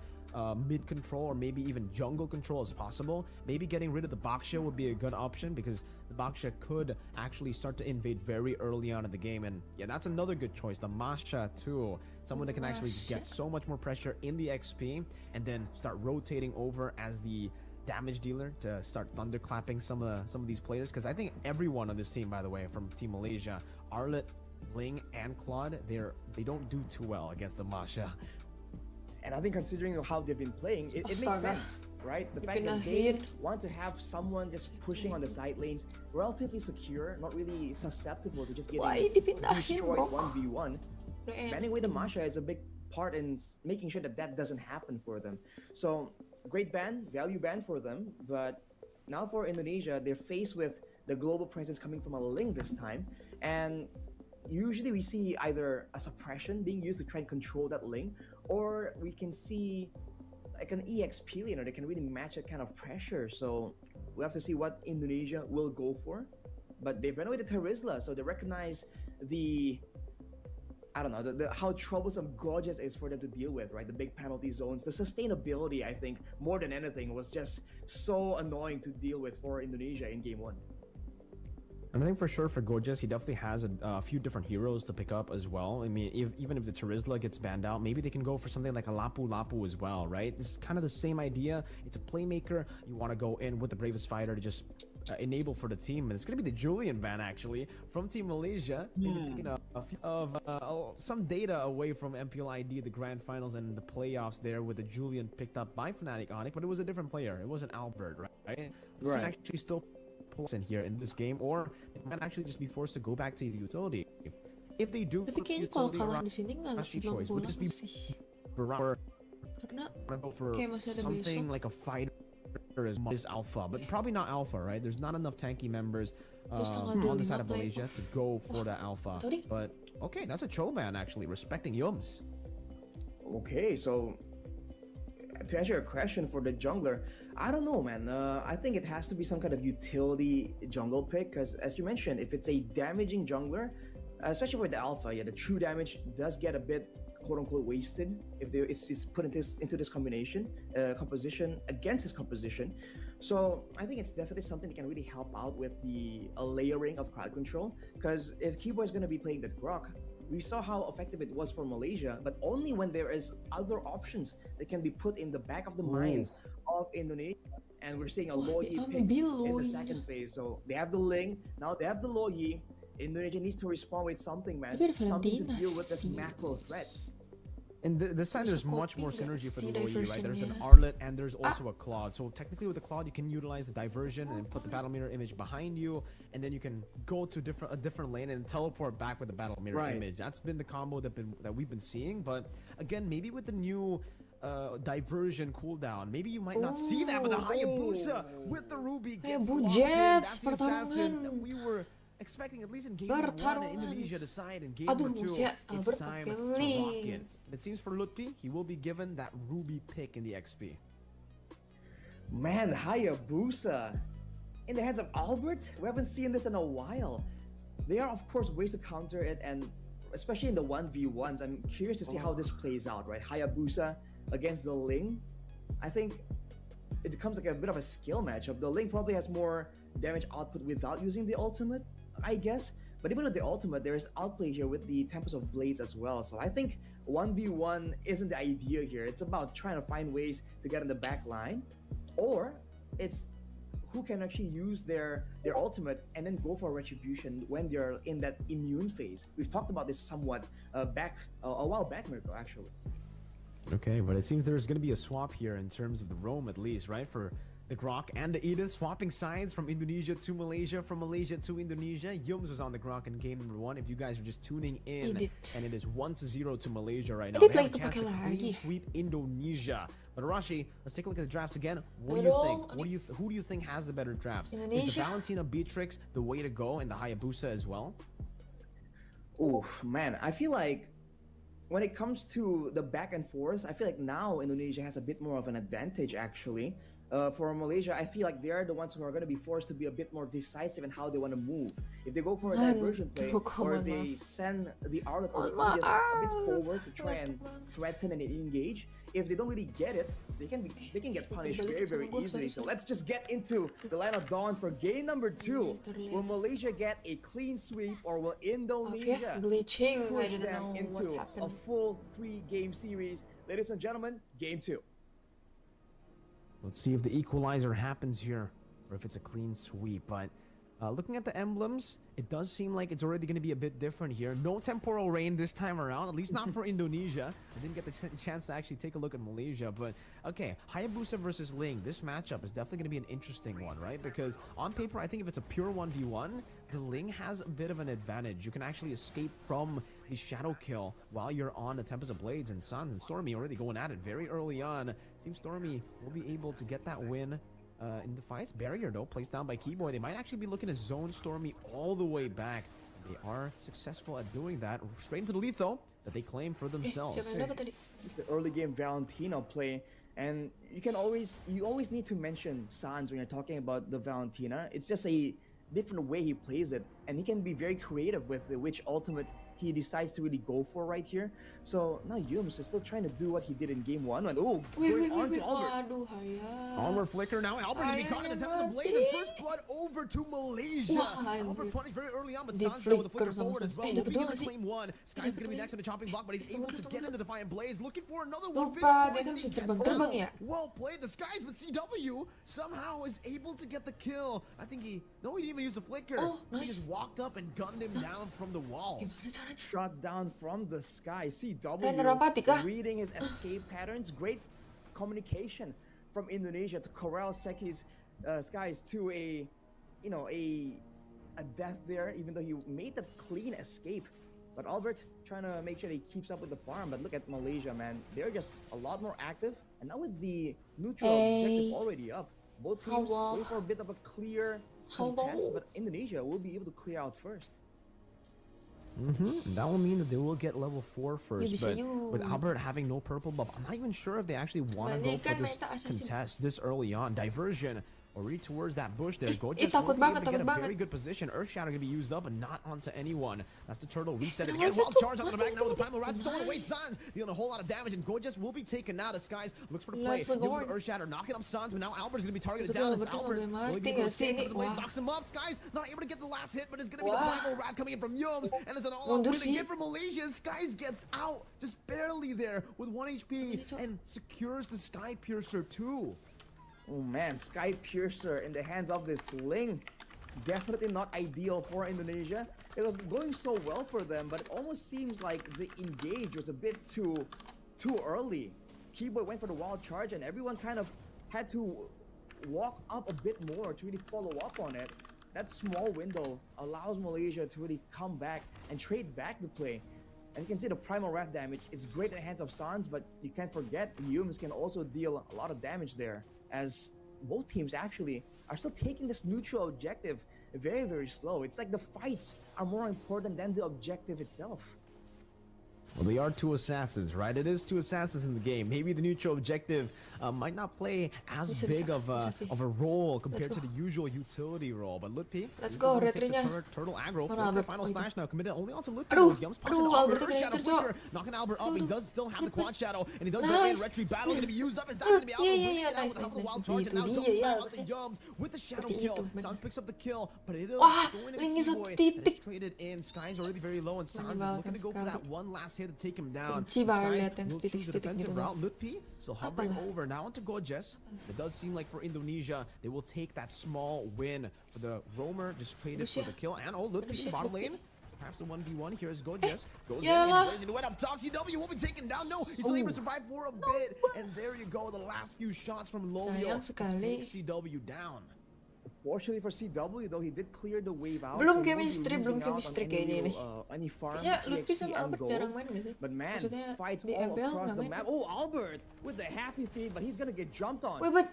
mid control or maybe even jungle control as possible. Maybe getting rid of the Baksha would be a good option because the Baksha could actually start to invade very early on in the game. And yeah, that's another good choice. The Masha too. Someone that can actually get so much more pressure in the XP and then start rotating over as the damage dealer to start thunderclapping some of these players. Because I think everyone on this team, by the way, from Team Malaysia, Arlet, Ling, and Claude, they don't do too well against the Masha. And I think considering how they've been playing, it makes sense, right? The fact that they want to have someone just pushing on the side lanes, relatively secure, not really susceptible to just getting destroyed 1v1. Banning away the Masha is a big part in making sure that that doesn't happen for them. So, great ban, value ban for them, but now for Indonesia, they're faced with the global presence coming from a Ling this time, and usually we see either a suppression being used to try and control that Ling, or we can see like an EXP laner that can really match that kind of pressure. So we have to see what Indonesia will go for. But they've run away the Terizla, so they recognize the, I don't know, how troublesome Gorgeous is for them to deal with, right? The big penalty zones, the sustainability, I think, more than anything, was just so annoying to deal with for Indonesia in Game 1. And I think for sure for Gorgeous, he definitely has a few different heroes to pick up as well. I mean, even if the Terizla gets banned out, maybe they can go for something like a Lapu Lapu as well, right? This is kind of the same idea. It's a playmaker. You want to go in with the bravest fighter to just enable for the team. And it's going to be the Julian ban, actually, from Team Malaysia. Maybe taking some data away from MPL ID, the grand finals and the playoffs there with the Julian picked up by Fnatic Onyx, but it was a different player. It wasn't Albert, right? This is actually still in here in this game, or they might actually just be forced to go back to the utility. If they do, tapi kayaknya kalau kalah di sini nggak pulang sih. Karena kayak masih ada something besok. like a fighter is alpha, but probably not alpha, right? There's not enough tanky members on the side of Malaysia to go for the alpha. But okay, that's a troll ban actually, respecting Yums. Okay, so to answer your question for the jungler, I don't know, man. I think it has to be some kind of utility jungle pick, because as you mentioned, if it's a damaging jungler, especially for the alpha, yeah, the true damage does get a bit quote-unquote wasted if it's put into this composition against this composition. So I think it's definitely something that can really help out with the layering of crowd control, because if Keyboy is going to be playing the Grok, we saw how effective it was for Malaysia, but only when there is other options that can be put in the back of the minds of Indonesia. And we're seeing a Loyi pick in the second phase. So they have the Ling, now they have the Loyi. Indonesia needs to respond with something, man. Something to deal with this macro threat. And this time there's much more synergy for the Loyi, right? There's an Arlet and there's also a Claude. So technically with the Claude, you can utilize the diversion and put the battle mirror image behind you, and then you can go to a different lane and teleport back with the battle mirror image. That's been the combo that we've been seeing. But again, maybe with the new diversion cooldown, maybe you might not see that, but the Hayabusa with the Ruby gets locked in. That's the assassin that we were expecting, at least in game 1 in Indonesia, to side in game 2. It's time to lock in. It seems for Lutfi, he will be given that Ruby pick in the XP. Man, Hayabusa in the hands of Albert? We haven't seen this in a while. There are, of course, ways to counter it, and especially in the 1v1s, I'm curious to see how this plays out, right? Hayabusa against the Ling. I think it becomes like a bit of a skill matchup. The Ling probably has more damage output without using the ultimate, I guess. But even with the ultimate, there is outplay here with the Tempest of Blades as well. So I think 1v1 isn't the idea here. It's about trying to find ways to get in the back line, or it's who can actually use their ultimate and then go for retribution when they're in that immune phase. We've talked about this somewhat a while back, Mirko, actually. Okay, but it seems there's going to be a swap here in terms of the roam, at least, right? For the Grok and the Edith swapping sides from Indonesia to Malaysia, from Malaysia to Indonesia. Yums was on the Grok in game number 1. If you guys are just tuning in, and it is 1-0 to Malaysia right now. They have a chance to clean sweep Indonesia. But Arashi, let's take a look at the drafts again. What do you think? Who do you think has the better drafts? Is the Valentina Beatrix the way to go, and the Hayabusa as well? Oh man, I feel like when it comes to the back and forth, I feel like now Indonesia has a bit more of an advantage actually. For Malaysia, I feel like they're the ones who are going to be forced to be a bit more decisive in how they want to move. If they go for a diversion play, or they send the outlet or the a bit forward to try and threaten and engage, if they don't really get it, they can get punished very, very easily. So let's just get into the line of dawn for game number 2. Will Malaysia get a clean sweep, or will Indonesia push them into a full 3-game series? Ladies and gentlemen, game 2. Let's see if the equalizer happens here, or if it's a clean sweep. But looking at the emblems, it does seem like it's already going to be a bit different here. No temporal rain this time around, at least not for Indonesia. I didn't get the chance to actually take a look at Malaysia. But okay, Hayabusa versus Ling. This matchup is definitely going to be an interesting one, right? Because on paper, I think if it's a pure 1v1, the Ling has a bit of an advantage. You can actually escape from the shadow kill while you're on the Tempest of Blades, and Sans and Stormy already going at it very early on. Seems Stormy will be able to get that win in the fights. Barrier, though, placed down by Keyboy. They might actually be looking to zone Stormy all the way back. They are successful at doing that. Straight into the lethal that they claim for themselves. The early game Valentino play, and you always need to mention Sans when you're talking about the Valentina. It's just a different way he plays it, and he can be very creative with which ultimate he decides to really go for right here. So now Yums is still trying to do what he did in game 1. And going on to Albert. Albert flicker now. Albert gonna be caught in the Tempest of Blades, and first blood over to Malaysia. Albert punished very early on, but Sans with the flicker forward as well. Will be able to claim 1. Sky's gonna be next on the chopping block, but he's able to get into the Defiant Blaze, looking for another one. Well played. The Skies with CW somehow is able to get the kill. I think he didn't even use the flicker. He just walked up and gunned him down from the walls. Shot down from the sky. CW reading his escape patterns. Great communication from Indonesia to corral Seki's Skies to a death there, even though he made a clean escape. But Albert trying to make sure he keeps up with the farm. But look at Malaysia, man. They're just a lot more active. And now with the neutral objective already up, both teams wait for a bit of a clear contest, but Indonesia will be able to clear out first. That will mean that they will get level 4 first, but with Albert having no purple buff, I'm not even sure if they actually want to go for this contest this early on. Diversion already towards that bush there. Go just will be able to get a very good position. Earth Shatter gonna be used up and not onto anyone. That's the turtle reset it again. Wild charge on the back now with the Primal Rats stolen away. Sans dealing a whole lot of damage, and Gorgeous will be taken out. The Skies looks for the play. Gives the Earth Shatter, knocking up Sans, but now Albert's gonna be targeted down. As Albert will be able to escape from the Blaze, knocks him up. Skies not able to get the last hit, but it's gonna be the Primal Rat coming in from Yums, and it's an all-out win again for Malaysia. Skies gets out just barely there with 1 HP and secures the Sky Piercer too. Oh man, Sky Piercer in the hands of this Ling. Definitely not ideal for Indonesia. It was going so well for them, but it almost seems like the engage was a bit too early. Keyboy went for the wild charge, and everyone kind of had to walk up a bit more to really follow up on it. That small window allows Malaysia to really come back and trade back the play. And you can see the Primal Wrath damage is great in the hands of Sans, but you can't forget Yums can also deal a lot of damage there, as both teams actually are still taking this neutral objective very, very slow. It's like the fights are more important than the objective itself. Well, they are 2 assassins, right? It is 2 assassins in the game. Maybe the neutral objective might not play as big of a role compared to the usual utility role. But Lutpi, let's go, turtle aggro for the final slash now committed only onto Lutpi. Yums pops Albert, Earth Shadow flicker, knocking Albert up. He does still have the quad shadow, and he does get a retreat battle going to be used up. As that's going to be Albert with the wild charge, and now goes back Yums with the shadow kill. Sans picks up the kill, but it is going to be Keyboy, and it's traded in. Sky's already very low, and Sans is looking to go for that one last hit to take him down. Sky will choose the defensive route. Lutpi still hovering over now onto Gorgeous. It does seem like for Indonesia, they will take that small win for the roamer, just traded for the kill. And Lutpi bottom lane. Perhaps a 1v1. Here's Gorgeous. Goes in and went up top. CW will be taken down. No, he's still able to survive for a bit. And there you go. The last few shots from Lovio take CW down. Fortunately for CW, though, he did clear the wave out. Belum chemistry kayaknya ini. Yeah, Lutfi sama Albert jarang main gak sih? But man, Maksudnya fights di all MPL across nggak the main. map. Oh, Albert with the happy feed, but he's gonna get jumped on. Wait, but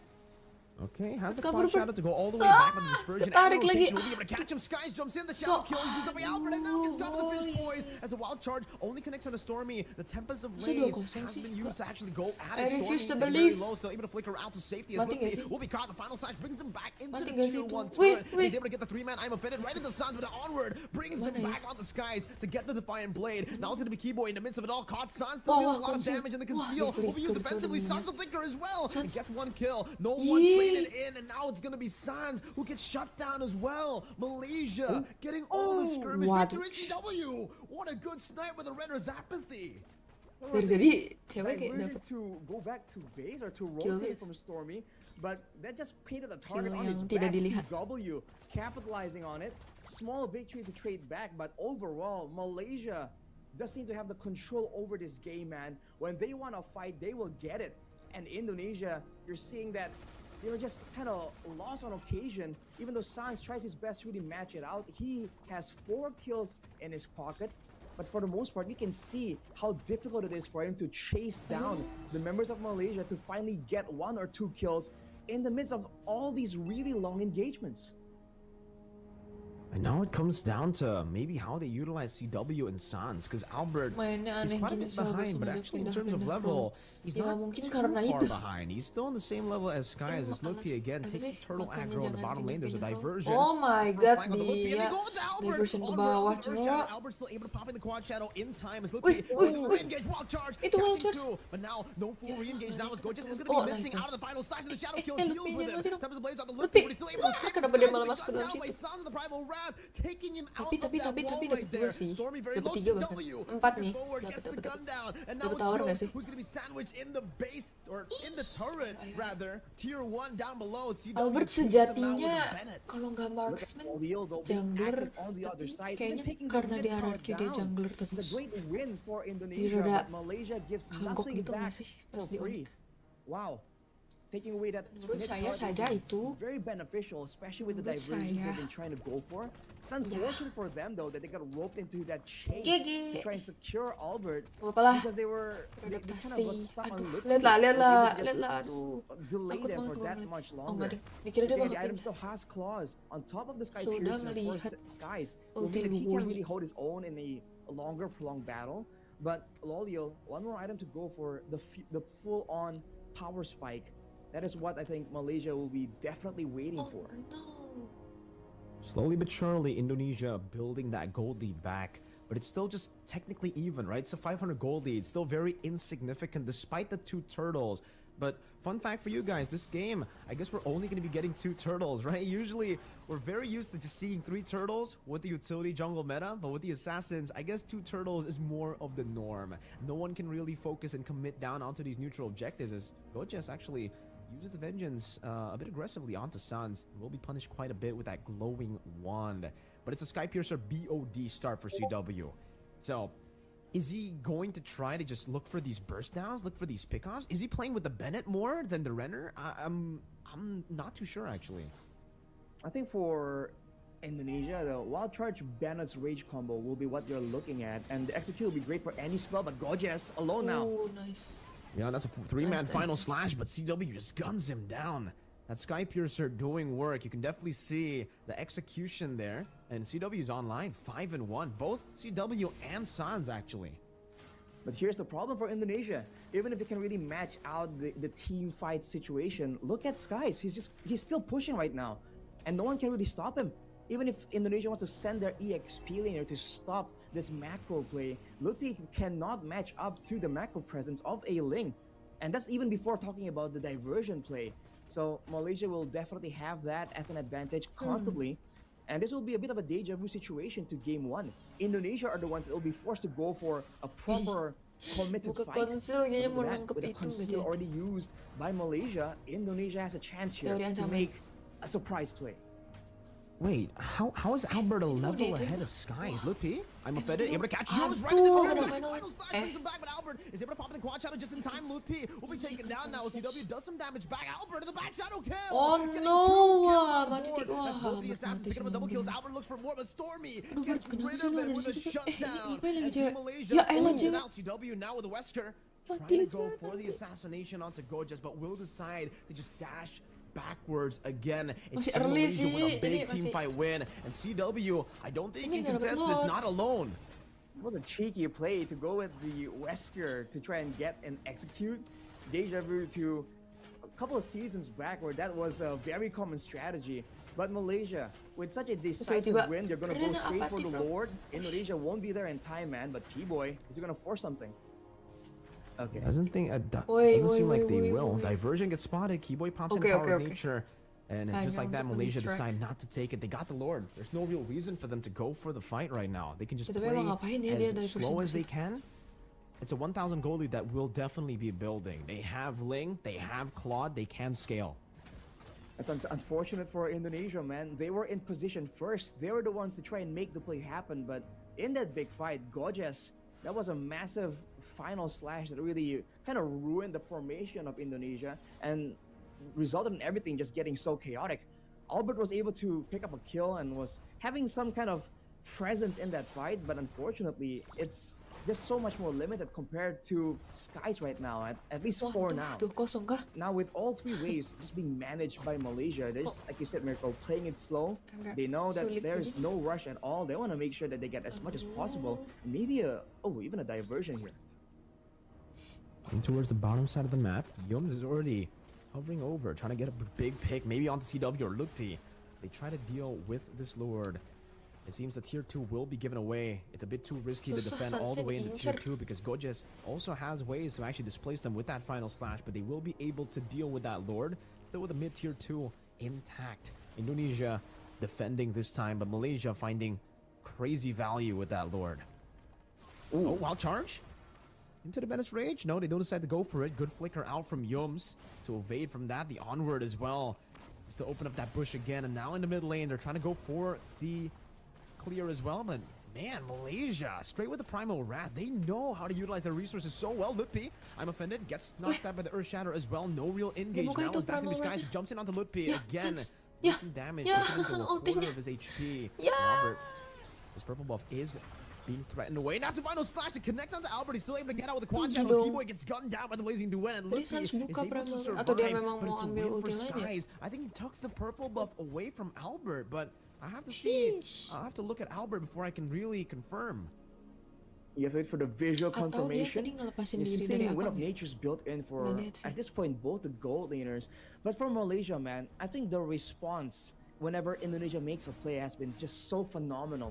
Okay, how's the Kabur, clock shadow to go all the way back with the dispersion and ketarik lagi. rotation? Will be able to catch him. Skies jumps in, the shadow kills, uses away Albert, and now gets grabbed with the finish poise as the wild charge only connects on a Stormy. The Tempest of Blade has been used to actually go at it. Stormy is very low, still able to flicker out to safety as Lippy will be caught. The final slash brings him back into the tier 1 turret. He's able to get the 3-man I'm offended right into the Suns, but onward brings him back on the Skies to get the Defiant Blade. Now it's going to be Keyboy in the midst of it all. Caught Suns, still doing a lot of damage in the conceal. Will be used defensively. Suns the Thinker as well. He gets 1 kill. No one traded in, and now it's going to be Suns who gets shut down as well. Malaysia getting all the skirmish victory. CW. What a good snipe with the Renner's apathy. Jadi cewek kayak dapat to go back to base or to rotate from Stormy, but that just painted a target on his tidak back. dilihat. CW capitalizing on it. Small victory to trade back, but overall Malaysia does seem to have the control over this game, man. When they want to fight, they will get it. And Indonesia, you're seeing that they were just kind of lost on occasion. Even though Sans tries his best to really match it out, he has 4 kills in his pocket. But for the most part, we can see how difficult it is for him to chase down the members of Malaysia to finally get 1 or 2 kills in the midst of all these really long engagements. And now it comes down to maybe how they utilize CW and Sans, because Albert is quite a bit behind, but actually in terms of level, he's not too far behind. He's still on the same level as Sky as Lippy again. Takes the turtle aggro on the bottom lane. There's a diversion. Oh my god, dia diversion ke bawah, cowok. Albert's still able to pop in the quad shadow in time as Lippy re-engage wild charge. Itu wild charge. But now no full re-engage now as Gorgeous is going to be missing out of the final slash, and the shadow kill deals with him. Tempest Blades on the Lippy, but he's still able to escape. Kenapa dia malah masuk ke dalam By situ? Sans of the Primal Wrath, taking him out Tapi of that wall right dapat there. 2 sih. Stormy very Dapat low. 3 bahkan. CW 4 nih. gets the gun down, and now Dapat it's tower nggak Joe sih? who's going to be sandwiched in the base or in the turret rather. Tier 1 down below. CW Albert sejatinya kalau nggak marksman jungler, kayaknya karena di hierarchy dia jungler terus. Tidak ada hanggok gitu nggak sih pas di on. Wow. Taking away that menurut saya saja itu very beneficial, especially with the diversions they've been trying to go for. It's unfortunate for them though that they got roped into that chase to try and secure Albert because they kind of got stuck on lihatlah, delay them for that much longer. Mikirnya dia The bakal item pindah. still has claws on top of the Sky Sudah Piercer melihat for Skies. Will mean that he can really hold his own in a longer, prolonged battle. But Lolio, one more item to go for the full-on power spike. That is what I think Malaysia will be definitely waiting for. No. Slowly but surely, Indonesia building that gold lead back, but it's still just technically even, right? It's a 500 gold lead, still very insignificant despite the 2 turtles. But fun fact for you guys, this game, I guess we're only going to be getting 2 turtles, right? Usually, we're very used to just seeing 3 turtles with the utility jungle meta, but with the assassins, I guess 2 turtles is more of the norm. No one can really focus and commit down onto these neutral objectives as Gojes actually uses the vengeance a bit aggressively onto Sans. Will be punished quite a bit with that glowing wand. But it's a Sky Piercer BOD start for CW. So, is he going to try to just look for these burst downs, look for these pickoffs? Is he playing with the Bennett more than the Renner? I'm not too sure actually. I think for Indonesia, the Wild Charge Bennett's Rage combo will be what you're looking at, and the execute will be great for any spell, but Gorgeous alone now. Oh, nice. Yeah, that's a 3-man final slash, but CW just guns him down. That Sky Piercer doing work. You can definitely see the execution there. And CW's online, 5-1. Both CW and Sans, actually. But here's the problem for Indonesia. Even if they can really match out the team fight situation, look at Skies. He's still pushing right now. And no one can really stop him. Even if Indonesia wants to send their EXP laner to stop this macro play, Lupi cannot match up to the macro presence of a Ling. And that's even before talking about the diversion play. So Malaysia will definitely have that as an advantage constantly. And this will be a bit of a deja vu situation to game 1. Indonesia are the ones that will be forced to go for a proper committed fight. With the conceal already used by Malaysia, Indonesia has a chance here to make a surprise play. Wait, how is Albert a level ahead of Skies? Lupi, I'm offended, able to catch Jones right in the corner. Final slash brings him back, but Albert is able to pop in the quad shadow just in time. Lupi will be taken down now. CW does some damage back. Albert in the back shadow kill. Oh no, mati Picking up a double kills. Albert looks for more, but Stormy gets rid kenapa of it lu with a dari situ? shutdown. Ngapain lagi And cewek? Malaysia Ya elah pulling cewek. out CW now with the Wesker. Mati Trying to lu go cewek, for the mati. assassination onto Gorgeous, but will decide to just dash backwards again. It's Masih early Malaysia with a sih, big jadi team masih- fight win. And CW, I don't think Ini he can nggak dapet contest this, Lord. not alone. It was a cheeky play to go with the Wesker to try and get and execute. Deja vu to a couple of seasons back where that was a very common strategy. But Malaysia, with such a decisive tiba-tiba, win, they're going to go Rena straight for apatis, the bro. Lord. Indonesia won't be there in time, man. But P-Boy, is he going to force something? Okay. Doesn't Wait, seem like wait, they wait, will. wait. Diversion gets spotted. Keyboy pops Okay, in Power okay, of okay. Nature. And I just like know, that, untuk Malaysia mendistract. decide not to take it. They got the Lord. There's no real reason for them to go for the fight right now. They can just Ya, tapi play emang ngapain ya dia as diversion slow ke as they situ? can. It's a 1,000 goal lead that will definitely be building. They have Ling, they have Claude, they can scale. That's unfortunate for Indonesia, man. They were in position first. They were the ones to try and make the play happen. But in that big fight, Gojes, that was a massive final slash that really kind of ruined the formation of Indonesia and resulted in everything just getting so chaotic. Albert was able to pick up a kill and was having some kind of presence in that fight, but unfortunately, it's just so much more limited compared to Skies right now, at least four Waduh, now. tuh kosong kah? Now with all three waves just being managed by Malaysia, there's, like you said, Mirko, playing it slow. Agak They know that sulit there's begini. no rush at all. They want to make sure that they get as much as possible. Maybe even a diversion here. And towards the bottom side of the map, Yums is already hovering over, trying to get a big pick, maybe onto CW or Lutpi. They try to deal with this Lord. It seems that tier 2 will be given away. It's a bit too risky to Susah defend all the Sunset way into tier incer. 2 because Gojes also has ways to actually displace them with that final slash, but they will be able to deal with that Lord. Still with a mid tier 2 intact. Indonesia defending this time, but Malaysia finding crazy value with that Lord. Ooh. Oh, wild charge? Into the Menace Rage? No, they don't decide to go for it. Good flicker out from Yums to evade from that. The onward as well. Just to open up that bush again. And now in the mid lane, they're trying to go for the clear as well. But man, Malaysia, straight with the Primal Rat. They know how to utilize their resources so well. Lutpi, I'm offended, gets knocked out by the Earth Shatter as well. No real engage buka now. itu As that's going to be Primal Skies, Rat. jumps in onto Lutpi Ya, again. Sans. Does Ya, some damage. ya, Taking into a quarter ultinya. of his HP. Ya. Albert, his purple buff is being threatened away. Now it's the final slash to connect onto Albert. He's still able to get out with the quad Rugi channels. dong. Keyboy gets gunned down by the blazing duet, and Tadi Lutfi Sans is buka able to Primal survive. atau dia memang But mau it's a ambil win for ulti lain ya? Skies. I think he took the purple buff away from Albert, but I have to see. Sheesh. I have to look at Albert before I can really confirm. You have to wait for the visual Atau dia confirmation. tadi ngelepasin The diri dari sustaining win of abang ya? nature's built in for, Nggak lihat sih. at this point, both the gold laners. But for Malaysia, man, I think the response whenever Indonesia makes a play has been just so phenomenal.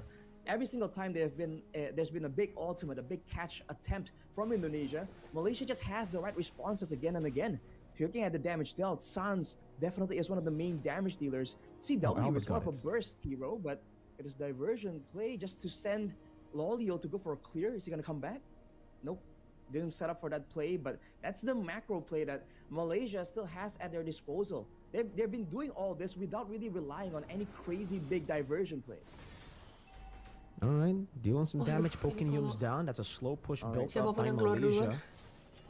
Every single time there's been a big ultimate, a big catch attempt from Indonesia, Malaysia just has the right responses again and again. If you're looking at the damage dealt, Sans definitely is one of the main damage dealers. CW Albert is more got of a burst hero, but it is diversion play just to send Lolio to go for a clear. Is he gonna come back? Nope. Didn't set up for that play, but that's the macro play that Malaysia still has at their disposal. They've been doing all this without really relying on any crazy big diversion plays. All right, dealing some Waduh, damage, ini poking kalau- Yums down. That's a slow push Alright. built up Siapapun by yang keluar duluan. Malaysia.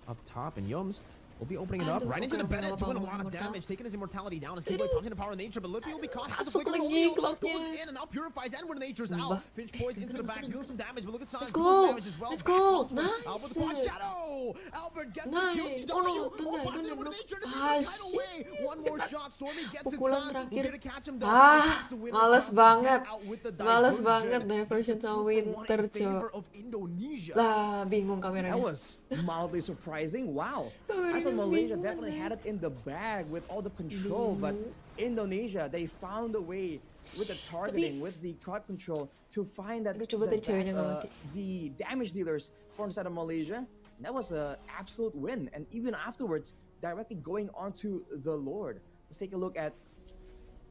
Up top, and Yums will be opening it up Aduh, right into oke, the Bennett, nggak doing a apa-apa, lot of immortal. damage, taking his immortality down. As Keyboy pops into Power of Nature, but Lutfi will be caught. Has a Masuk flicker, lagi Lolio clocknya. goes in and now purifies, and when Nature's Mbah. out. Finch poised into the back, dealing some damage, but look at Sans. Let's doing go. damage as well. Let's Back go. onto it. Albert with the quad Nice. shadow. Albert gets the Nice. kill. Oh, CW. no, Oh, don't die, pops don't into die, with bro. Nature. This Ah, is right away. One more kita- shot. Stormy gets it. pukulan Sans terakhir. will get to catch him down. Ah, Gets the winner. males Sans to banget. get out with the Males diversion. banget diversion It's a sama 2-for-1 Winter, in favor Cok. of Indonesia. Lah, bingung That kameranya. was mildly surprising. Wow. I Kameranya thought Malaysia bingung, definitely man. had it in the bag with all the control, but Indonesia, they found a way with the targeting, with the card control to find that Aduh, coba tadi ceweknya nggak mati. the damage dealers from inside of Malaysia. That was an absolute win. And even afterwards, directly going onto the Lord. Let's take a look at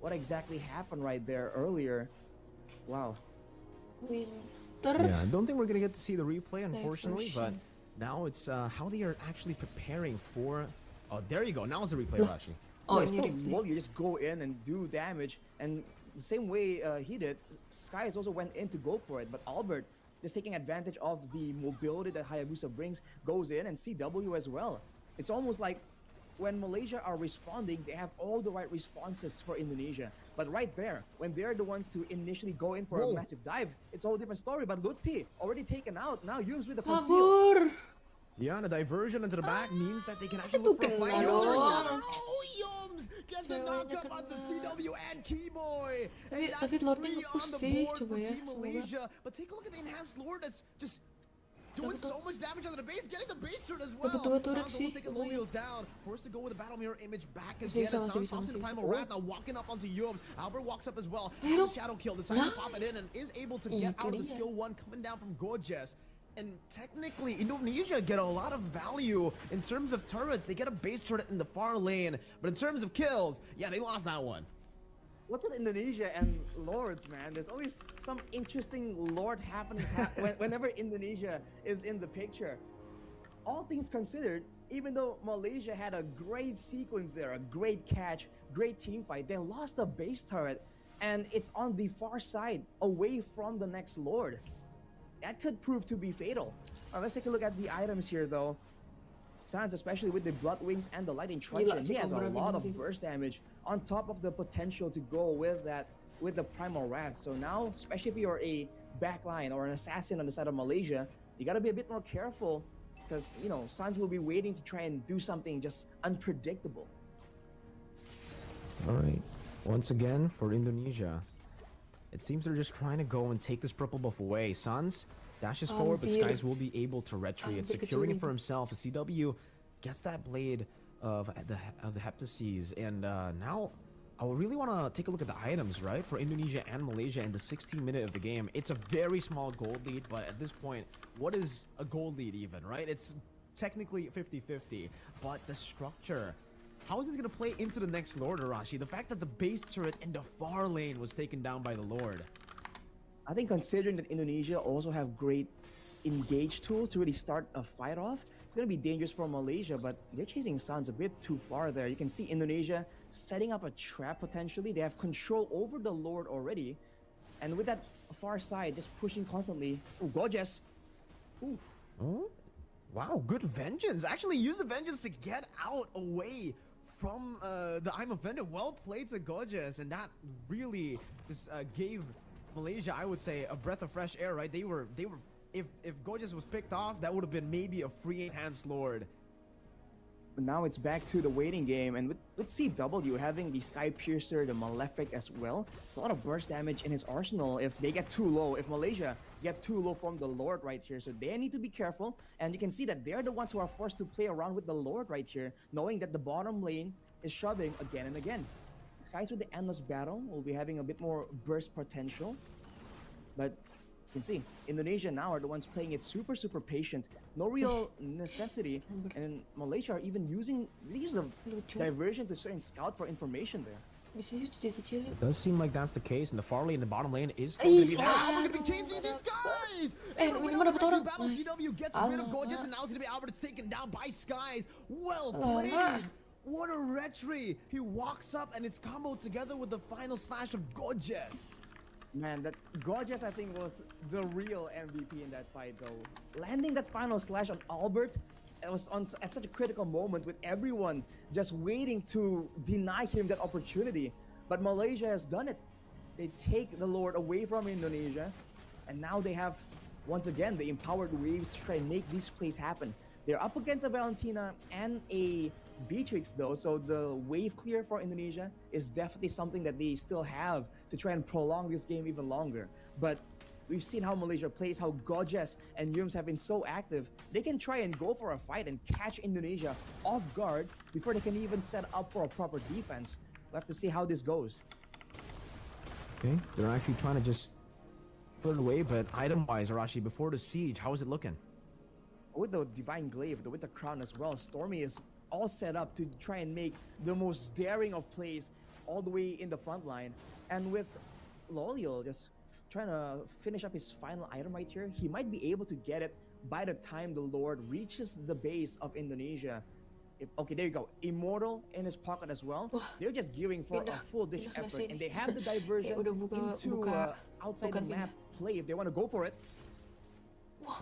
what exactly happened right there earlier. Wow. Winter. Yeah, I don't think we're gonna get to see the replay, unfortunately. But Diversion. now it's how they are actually preparing for. Oh, there you go. Now it's the replay, Rashi. Oh, it's ini still replay. low, you just go in and do damage, and the same way he did, Skies also went in to go for it, but Albert, just taking advantage of the mobility that Hayabusa brings, goes in, and CW as well. It's almost like when Malaysia are responding, they have all the right responses for Indonesia. But right there, when they're the ones to initially go in for Whoa. a massive dive, it's a whole different story. But Lutfi already taken out. Now Yums with the conceal. Kabur. Yeah, and a diversion into the back means that they can actually look for a kena fight. dong. Oh, Yums gets the Ceweknya tanya up onto kena. CW and Keyboy. Tapi Lordnya nge-push sih, coba ya, semoga. But take a look at the enhanced Lord that's just doing so much damage on the base, getting the base turret as well. Dapat 2 turret sih, Taking lumayan. Loliel down, forced to go with the battle mirror image back Masih again. bisa, masih bisa. Primal Rat now walking up onto Yums. Albert walks up as well. Ayo, Shadow kill, decides to pop it in nice. and is able to get out of the dia. skill 1 coming down from Gorgeous. And technically, Indonesia get a lot of value in terms of turrets. They get a base turret in the far lane, but in terms of kills, yeah, they lost that one. What's with Indonesia and lords, man? There's always some interesting lord happenings whenever Indonesia is in the picture. All things considered, even though Malaysia had a great sequence there, a great catch, great team fight, they lost the base turret, and it's on the far side, away from the next lord. That could prove to be fatal. Let's take a look at the items here, though. Sans, especially with the Blood Wings and the Lightning Truncheon, he has a lot of burst damage on top of the potential to go with that, with the Primal Wrath. So now, especially if you're a backline or an assassin on the side of Malaysia, you gotta be a bit more careful because, you know, Sans will be waiting to try and do something just unpredictable. All right. Once again, for Indonesia, it seems they're just trying to go and take this purple buff away. Sans dashes forward, but Skies will be able to retreat, securing it for himself. As CW gets that blade of the Heptases, and now I really want to take a look at the items, right, for Indonesia and Malaysia in the 16th minute of the game. It's a very small gold lead, but at this point, what is a gold lead even, right? It's technically 50-50, but the structure. How is this going to play into the next Lord, Arashi? The fact that the base turret in the far lane was taken down by the Lord. I think considering that Indonesia also have great engage tools to really start a fight off, it's going to be dangerous for Malaysia, but they're chasing Sans a bit too far there. You can see Indonesia setting up a trap potentially. They have control over the Lord already. And with that far side, just pushing constantly. Oh, gorgeous. Ooh. Oh, wow, good vengeance. Actually use the vengeance to get out away from the I'm Offended. Well played to Gorgeous, and that really just gave Malaysia, I would say, a breath of fresh air, right? They were if Gorgeous was picked off, that would have been maybe a free enhanced Lord. But now it's back to the waiting game, and with CW having the Sky Piercer, the Malefic as well, a lot of burst damage in his arsenal if they get too low, if Malaysia get too low from the Lord right here. So they need to be careful, and you can see that they're the ones who are forced to play around with the Lord right here, knowing that the bottom lane is shoving again and again. Guys with the Endless Battle will be having a bit more burst potential, but you can see Indonesia now are the ones playing it super patient, no real necessity, and Malaysia are even using these of diversion to certain scout for information there. It does seem like that's the case, and the far lane and the bottom lane is still going to be there. Oh, we're going to be chasing these Skies! CW gets rid of Gorgeous, and now it's going to be Albert taken down by Skies. Well played! What a retry! He walks up and it's comboed together with the final slash of Gorgeous. Man, that Gorgeous, I think, was the real MVP in that fight, though. Landing that final slash on Albert, it was at such a critical moment with everyone just waiting to deny him that opportunity. But Malaysia has done it. They take the Lord away from Indonesia, and now they have, once again, the empowered waves to try and make these plays happen. They're up against a Valentina and a Beatrix, though, so the wave clear for Indonesia is definitely something that they still have to try and prolong this game even longer. But we've seen how Malaysia plays, how Gorgeous and Yums have been so active. They can try and go for a fight and catch Indonesia off guard before they can even set up for a proper defense. We'll have to see how this goes. Okay, they're actually trying to just put it away, but item-wise, Arashi, before the siege, how is it looking? With the Divine Glaive, with the crown as well, Stormy is all set up to try and make the most daring of plays all the way in the front line. And with Loliel just trying to finish up his final item right here, he might be able to get it by the time the Lord reaches the base of Indonesia. Okay, there you go. Immortal in his pocket as well. They're just gearing for a full ditch effort, and they have the diversion into outside the map play if they want to go for it.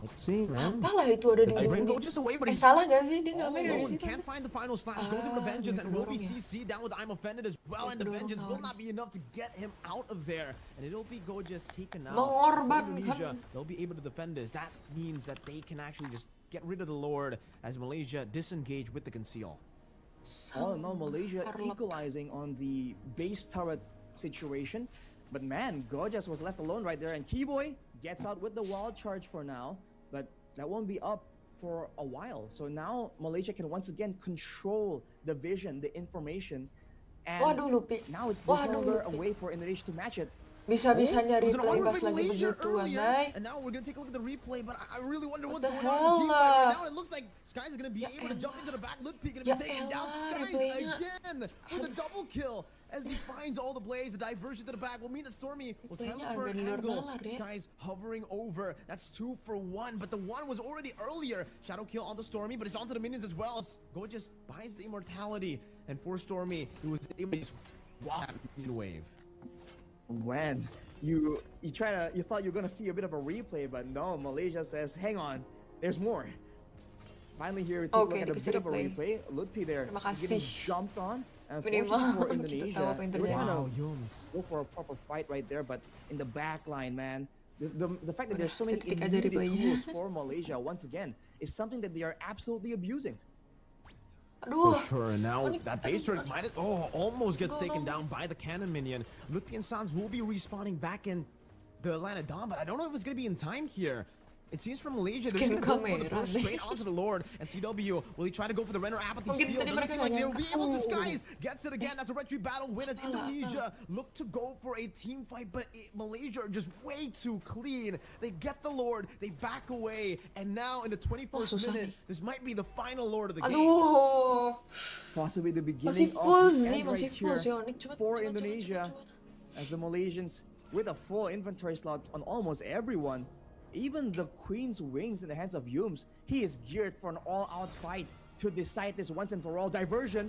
Let's see, man. Apalah itu ada di salah gak sih? Dia gak main dari situ. Can't find the final slash. Goes over to Vengeance and will be CC down with I'm Offended as well. And the Vengeance will not be enough to get him out of there. And it'll be Gorgeous taken out. Indonesia, they'll be able to defend this. That means that they can actually just get rid of the Lord as Malaysia disengage with the conceal. All in all, Malaysia Harlock. equalizing on the base turret situation. But man, Gorgeous was left alone right there, and Keyboy gets out with the wild charge for now, but that won't be up for a while. So now Malaysia can once again control the vision, the information, and Waduh, Lupi. now it's no Waduh, longer a Lupi. way for Indonesia to match it. Bisa-bisanya It was an replay onward pas by lagi Malaysia begituan, earlier, Nay. and now we're gonna take a look at the replay, but I really wonder what's What the going on in the team hell, fight right lah? now. It looks like Skies is gonna be able to jump into the back. Lutpi gonna Ya be taking down elah, Skies replaynya. again with a double kill as he finds all the blades. The diversion to the back will mean that Stormy will try to look Replaynya for agak an di luar angle. nalar, ya. Skies hovering over. That's 2 for 1, but the 1 was already earlier. Shadow kill on the Stormy, but it's onto the minions as well. Gorgeous buys the immortality, and for Stormy, he was able to swap in wave. When you thought you were gonna see a bit of a replay, but no, Malaysia says, hang on, there's more. Finally here we take a look at a dikasih bit of a replay. replay. Lutfi there getting Makasih. jumped on. And Minimal unfortunately for kita Indonesia, tahu apa yang they were terjadi. gonna Wow, Yums. go for a proper fight right there, but in the back line, man, the fact that there's so many Sedetik aja immediate replaynya. tools for Malaysia once again is something that they are absolutely abusing. Aduh. For sure, and now Panik, that panik, base turret panik. almost gets What's taken going on? down by the cannon minion. Lutfi and Sans will be respawning back in the Atlanta Dawn, but I don't know if it's going to be in time here. It seems from Malaysia, they're Skin just going to go for the kamera, burst straight onto the Lord. And CW, will he try to go for the Renner Apathy Mungkin steal? tadi Doesn't mereka seem nggak like they'll be nyangka. able to. Oh. Skies gets it again. That's a retreat battle win as Apalah, Indonesia look to go for a team fight, but Malaysia are just way too clean. They get the Lord, they back away, and now in the 21st susah minute, nih. this might be the final Lord of the game. Aduh. Possibly the Masih beginning full of the sih, end masih right full here sih Onyx. Cepet, for cepet, Indonesia, cepet. as the Malaysians with a full inventory slot on almost everyone. Even the Queen's wings in the hands of Yums, he is geared for an all-out fight to decide this once and for all. Diversion.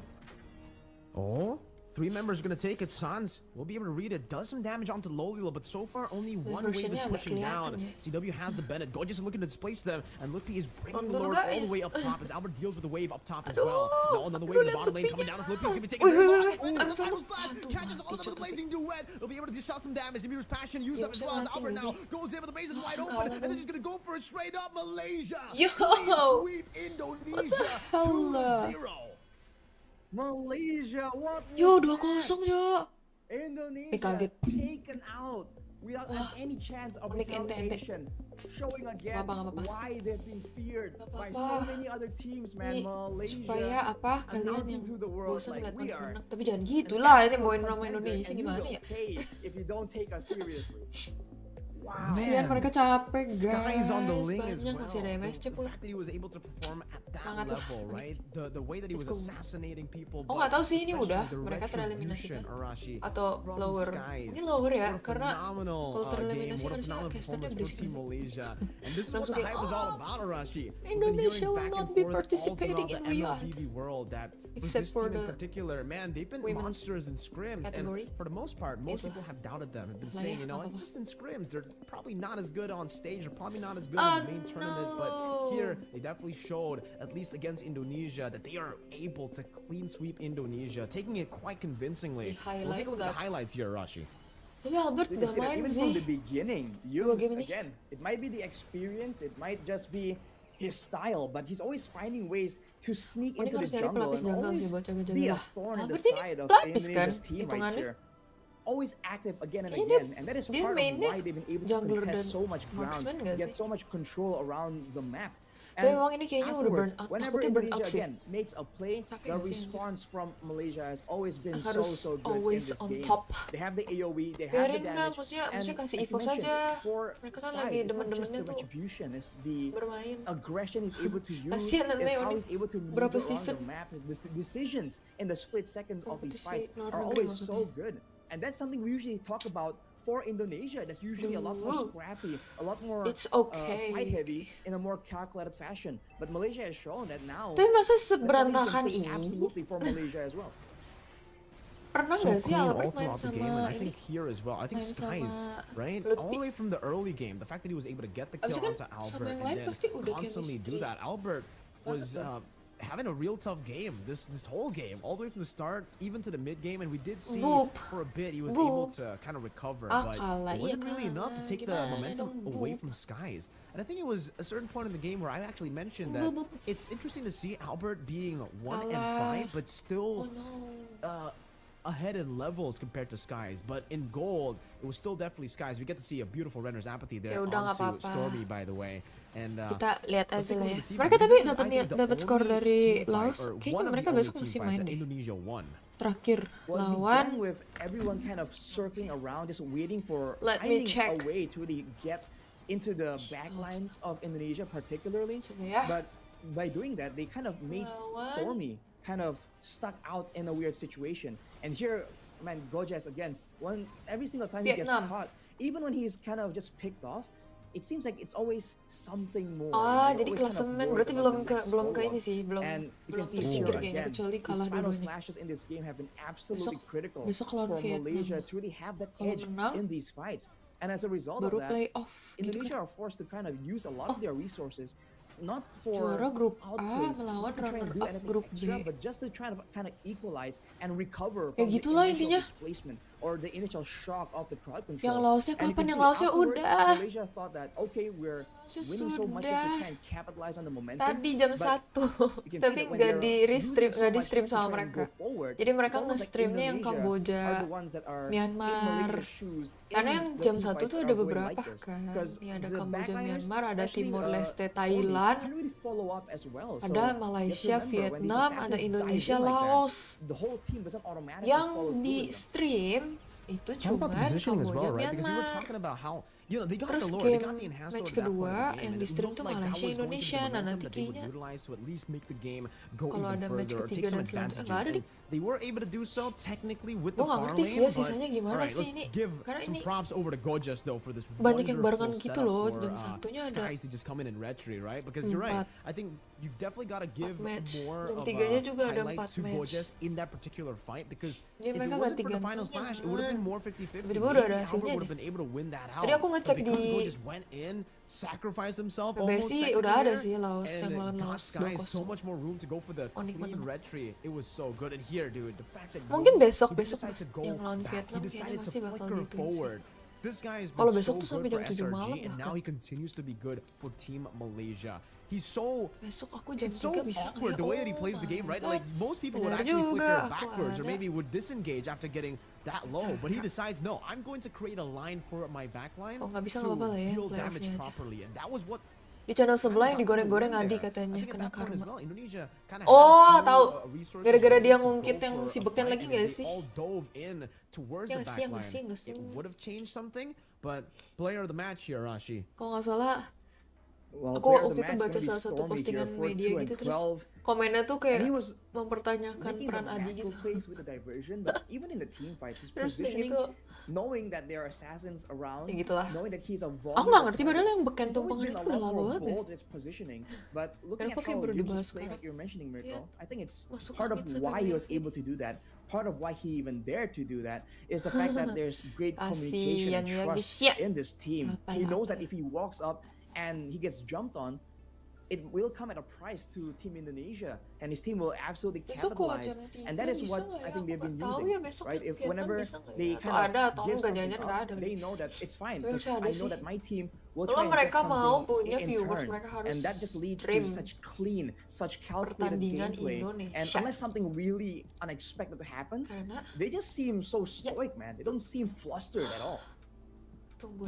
Oh, 3 members gonna take it. Sans will be able to read it. Does some damage onto Lolila, but so far only one wave is versionnya agak pushing down. kelihatan CW has the Bennett. Gorgeous is looking to displace them, and Lutfi is bringing the Aduh, Lord all the guys. way up top as Albert deals with the wave up top as Aduh, well. Now another wave in the lihat bottom lane coming Lutfinya. down as Lutfi is gonna be taken Wih, very wih, long. wih. And the Aduh, final aduh, splash aduh, catches all of them mati, with the blazing duet. They'll be able to dish out some damage. Demir's passion used Yo, up as bisa well as mati Albert nggak now sih? goes in, but the base is wide Kalah open, and then dong. she's gonna go for it straight up. Malaysia Yo. clean sweep Indonesia hell, 2-0. Malaysia, what? Yo, was 2-0 that? yo. Indonesia kaget. taken out without any chance of Panik ente. retaliation, showing again Nggak apa-apa. why they've been feared Nggak by apa-apa. so many other teams, man. Ini Malaysia supaya apa kalian announcing yang to the world bosan like ngeliat we anak are menang. Tapi jangan gitu an lah, ini actual bawain nama contender, Indonesia and you gimana will ya? pay if you don't take us seriously. Wow. Kasihan mereka capek guys. Skies on the link as Banyak well. masih ada MSC The pula. fact that he was able to perform at that Semangat lah. level, right? The way that he Let's was go. assassinating people. Oh, nggak tahu sih ini especially udah the mereka tereliminasi retribution, kan? Arashi, Atau from lower? Skies. Mungkin lower ya, What a karena phenomenal, kalau game. tereliminasi What a harusnya phenomenal casternya performance for berisik Team sih. Malaysia. And this is what Langsung the kayak, hype is all about, Arashi. We've been Indonesia hearing will back not and be forth all participating throughout in the Riyadh. MLBB world that for Except this for team in the particular, man, they've been women's monsters in scrims. category. And for the most part, most Itu. people have doubted them. Have been Lah saying, ya, you know, apa-apa. just in scrims, they're probably not as good on stage. They're probably not as good in the main tournament. But here, they definitely showed, at least against Indonesia, that they are able to clean sweep Indonesia, taking it quite convincingly. Di We'll take a look at the highlight highlights here, Rashi. Tapi Albert You gak can see that main even sih. from the beginning, Dua game Yums, ini. again, it might be the experience, it might just be his style, but he's always finding ways to sneak Ini into the harus nyari jungle pelapis and janggal always sih buat jaga-jaga be a lah. thorn in the Albert ini side of pelapis kan Indonesia's team right hitungannya. here. Always active again and Kayaknya again, and that is dia part of mainnya why they've been able to jungler contest dan so much ground, marksman nggak get sih? so much control around the map. Tapi And emang ini kayaknya udah burn afterwards, out. whenever Takutnya burn out Indonesia sih. again makes a play, Capek the nggak sih, anjir? response from Malaysia has always been Harus so good always in this on game. top. They have the AOE, they have the Biarin lah, damage. maksudnya and kasih like Evo you mentioned, saja. for Mereka kan Skies, lagi it's not just demen-demennya the tuh retribution, it's the bermain. aggression he's able to use, Kasihan is nanti how Onyx he's able to move berapa around season the map. The decisions in the split seconds of these kompetisi fights luar are negeri always so maksudnya. good. And that's something we usually talk about for Indonesia. That's usually a lot more Duh. scrappy, a lot more It's okay. fight heavy in a more calculated fashion. But Malaysia has shown that now Tapi masa that's something you seberantakan can say ini? absolutely for Malaysia as well. Pernah So nggak sih clean all Albert main throughout the sama game, and I ini? think here as well. I think Main Skies, sama right? Lutfi. All the way from the early game, the fact that he was able to get the Abis kill itu kan onto sama Albert yang and lain then pasti udah constantly do chemistry that. Albert was banget tuh. having a real tough game this whole game, all the way from the start even to the mid game, and we did see for a bit he was able to kind of recover, but it wasn't really enough to take the momentum away from Skies. And I think it was a certain point in the game where I actually mentioned that it's interesting to see Albert being 1 and 5, but still ahead in levels compared to Skies. But in gold, it was still definitely Skies. We get to see a beautiful Renner's Apathy there onto Stormy, by the way. And kita lihat aja lah ya. Mereka tapi dapat skor dari Laos. Kayaknya mereka besok masih main deh. Indonesia won. Terakhir lawan. With everyone kind of circling around, just waiting for finding a way to really get into the backlines of Indonesia, particularly. But by doing that, they kind of made Stormy kind of stuck out in a weird situation. And here, man, Gojas against every single time he gets caught, even when he's kind of just picked off, it seems like it's always something more. Jadi klasemen berarti belum ke ini sih, belum tersingkir kayaknya, kecuali kalah dua-duanya. Besok lawan Vietnam. Kalau menang, and as a result baru of that, playoff gitu Indonesia kan. are forced to kind of use a lot of their resources, not for juara grup A melawan runner-up grup B, but just to try to kind of equalize and recover ya from gitulah the intinya. displacement or the initial shock of the crowd control. Yang Laosnya kapan? Yang Laosnya udah. Malaysia thought that okay, we're winning so much that we can capitalize on the momentum. Tadi jam 1, tapi nggak di stream sama mereka. Jadi mereka nge-streamnya yang Kamboja, Myanmar. Karena yang jam 1 tuh ada beberapa kan. Ini ada Kamboja, Myanmar, ada Timor Leste, Thailand, ada Malaysia, Vietnam, ada Indonesia, Laos. Yang di stream itu cuma Kamboja, Myanmar. Terus game match kedua yang di stream tuh Malaysia, Indonesia. Nah nanti kayaknya kalau ada match ketiga dan selanjutnya nggak ada deh. Gue gak ngerti sih ya sisanya gimana sih ini. Karena ini banyak yang barengan gitu loh. Jam satunya ada 4 match. Jam 3-nya juga ada 4 match. Jadi mereka ganti-gantinya. Tiba-tiba udah ada hasilnya deh. Tadi aku ngecek di PBSI udah ada sih Laos yang lawan Laos 2-0. Onik menang. Mungkin besok yang lawan Vietnam kayaknya masih bakal gitu sih. Kalau besok tuh sampai jam 7 malam lah. Besok aku jam 3 bisa nggak ya? The way that he plays the game, right? Like most people would Benar actually juga, flicker backwards or maybe would disengage after getting that low, but he decides no, I'm going to create a line for my backline nggak bisa to nggak apa-apa lah ya, deal damage playoff-nya aja. properly, and that was what Di channel sebelah yang digoreng-goreng Adi katanya kena karma. Oh, tahu. Gara-gara dia ngungkit yang si Beken lagi nggak sih? Ya nggak sih. Kalau nggak salah, aku waktu itu baca salah satu postingan media gitu, terus komennya tuh kayak mempertanyakan peran Adi gitu. Terus kayak gitu. Ya gitulah. Aku nggak ngerti padahal yang Beken tumpangan itu udah lama banget deh. Kenapa kayak baru dibahas sekarang? Ya, masuk angin Part of why he even dared to do that is the fact that there's great communication and trust in this team. He knows that if he walks up and he gets jumped on, it will come at a price to Team Indonesia, and his team will absolutely capitalize. And that is what I think they've been using, right? If whenever they kind of give something up, they know that it's fine because I know that my team will try and get something in turn, and that just leads to such clean, such calculated gameplay. And unless something really unexpected happens, they just seem so stoic, man. They don't seem flustered at all.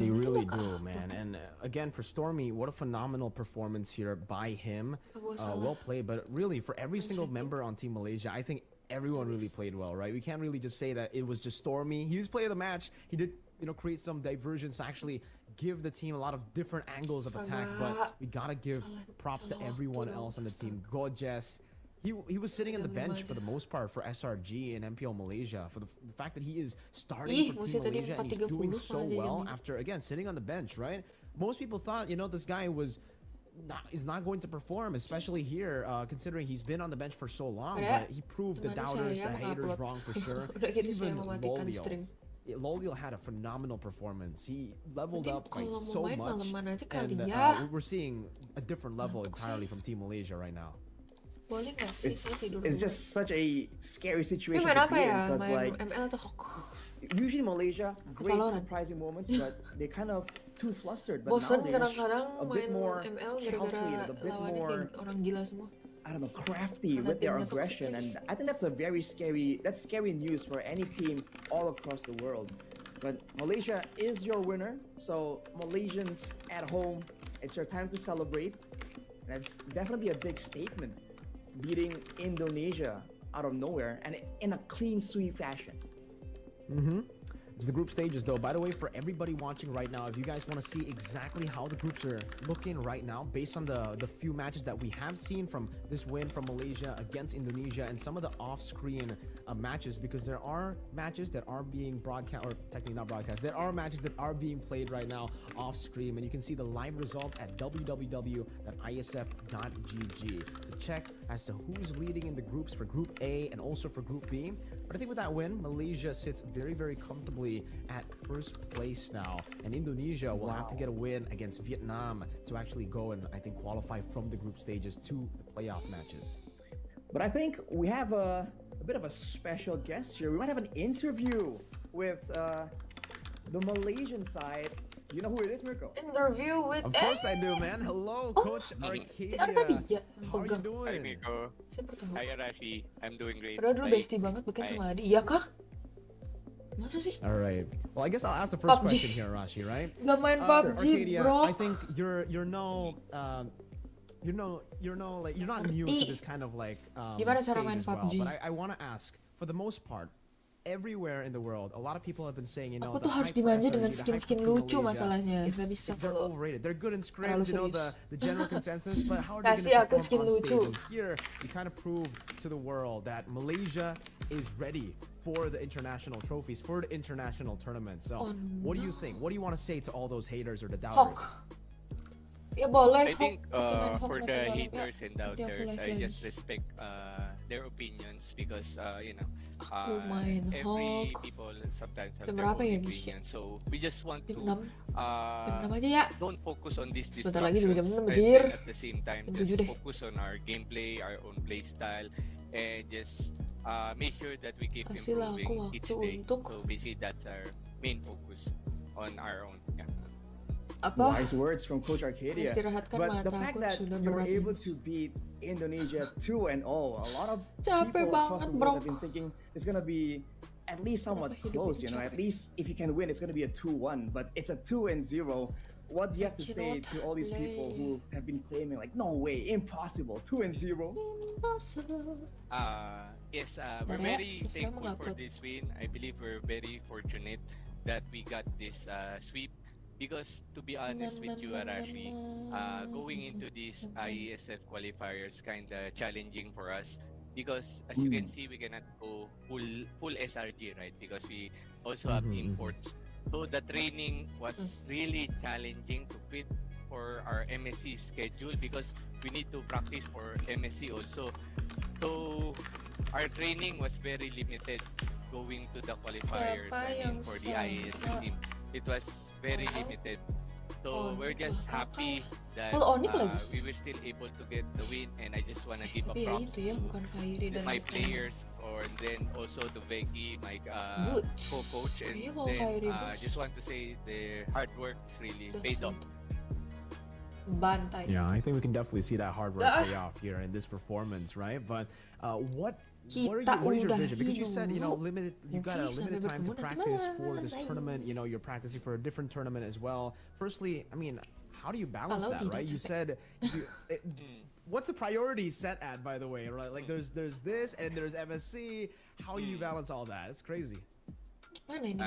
They really do, man. And again, for Stormy, what a phenomenal performance here by him. Well played, but really for every single member on Team Malaysia, I think everyone really played well, right? We can't really just say that it was just Stormy. He was player of the match. He did, create some diversions to actually give the team a lot of different angles of attack, but we gotta give props to everyone else on the team. Gojes, he was sitting on the bench for the most part for SRG and MPL Malaysia, for the fact that he is starting for Team Malaysia and he's doing so well after, again, sitting on the bench, right? Most people thought, this guy is not going to perform, especially here, considering he's been on the bench for so long, but he proved the doubters, the haters wrong for sure. Even Lolio had a phenomenal performance. He leveled up by so much, and we're seeing a different level entirely from Team Malaysia right now. Boleh nggak sih saya tidur it's dulu? just such a scary Ini situation main to apa be in ya? because Main like ML atau usually Malaysia, great Valorant. surprising moments, but they kind of too flustered. But bosen now they're just kadang-kadang a bit main more ML gara-gara calculated, a bit lawannya more, kayak orang gila semua. I don't know, crafty Karena with their timnya toxic aggression, lagi. and I think that's scary news for any team all across the world. But Malaysia is your winner, so Malaysians at home, it's your time to celebrate. And it's definitely a big statement, beating Indonesia out of nowhere and in a clean sweep fashion. It's the group stages though. By the way, for everybody watching right now, if you guys want to see exactly how the groups are looking right now, based on the few matches that we have seen from this win from Malaysia against Indonesia and some of the off-screen matches, because there are matches that are being broadcast, or technically not broadcast, there are matches that are being played right now off-stream, and you can see the live results at www.isf.gg to check as to who's leading in the groups for Group A and also for Group B. But I think with that win, Malaysia sits very, very comfortably at first place now, and Indonesia will have to get a win against Vietnam to actually go and I think qualify from the group stages to the playoff matches. But I think we have a bit of a special guest here. We might have an interview with the Malaysian side. You know who it is, Mirko? Interview with Of course I do, man. Hello, Coach Arcadia. si Arcadia How are you pegang. doing? Hi Mirko. Saya baru tahu. Hi Arashi. I'm doing great. Padahal dulu Like, bestie banget bahkan Hi. sama Adi. Iya kah? Masa sih? All right. Well, I guess I'll ask the first PUBG. question here, Rashi. Right? Gak main PUBG, Arcadia, bro. I think you're no like you're not new to this kind of like Gimana cara stage main as well. PUBG? But I want to ask, for the most part, everywhere in the world, a lot of people have been saying, you know, Aku the tuh harus hype for dimanja SRG, dengan the hype skin-skin for lucu Malaysia, masalahnya. it's- Gak bisa they're kalau overrated. They're good in terlalu scrims, you know, serius. the general consensus, but how are they Kasih going to aku perform skin on lucu. stage? And here, you kind of proved to the world that Malaysia is ready for the international trophies, for the international tournament. So, Oh, what do you think? What do you want to say to all those haters or the Hawk. doubters? Ya boleh, I think Hawk. Kita main Hawk for nanti the malam ya. haters and Nanti aku doubters, live I lagi. just respect their opinions because you know Aku main every Hawk. people sometimes have Jam their berapa own ya, Gi? opinion. So we just want Jam to 6. Jam 6 aja ya. don't focus on these Sebentar lagi juga jam 6, distractions, and anjir. then at the same time Jam just 7 deh. focus on our gameplay, our own play style, and just make sure that we keep Kasih lah aku improving each waktu day. untuk So basically that's our main focus on our own. Yeah. apa? Wise words from Coach Arcadia. Istirahatkan But the mata fact aku that sudah you were berat able ini. to beat Indonesia 2-0, a lot of Capek people across banget, the world bro. have been thinking it's gonna be at least somewhat Kenapa hidup close, ini you know. At capek? least if you can win, it's gonna be a 2-1, but it's a 2-0. What do you have to say cannot to all these people play. who have been claiming like, no way, impossible, 2-0? Impossible. Yes, we're Dari very sosial thankful for mengupload. this win. I believe we're very fortunate that we got this sweep. Because to be honest with you, Arashi, going into these IESF qualifiers kind of challenging for us. Because as you can see, we cannot go full SRG, right? Because we also have imports. So the training was really challenging to fit for our MSC schedule because we need to practice for MSC also. So our training was very limited going to the qualifiers. Siapa I yang mean, for the IESC sama? team, it was very limited. So we're just happy that Full Onyx lagi. we were still able to get the win, and I just want to give a Tapi ya props itu ya, to bukan Kairi dan my players, or then also to Becky, my Boots. co-coach, and Kayaknya mau then Kairi Boots. just want to say their hard work is really paid off. Bantai. Yeah, I think we can definitely see that hard work Ah. pay off here in this performance, right? But what Kita what is your udah vision? Because you said, you know, dulu. you got a Mungkin limited sampai time to bertemu nanti practice malam, for this nanti. tournament. You know, you're practicing for a different tournament as well. Firstly, I mean, how do you balance Kalau that, tidak right? You capek. said, what's the priority set at, by the way, right? Like there's this and there's MSC. How do you balance all that? It's crazy. Mana ini?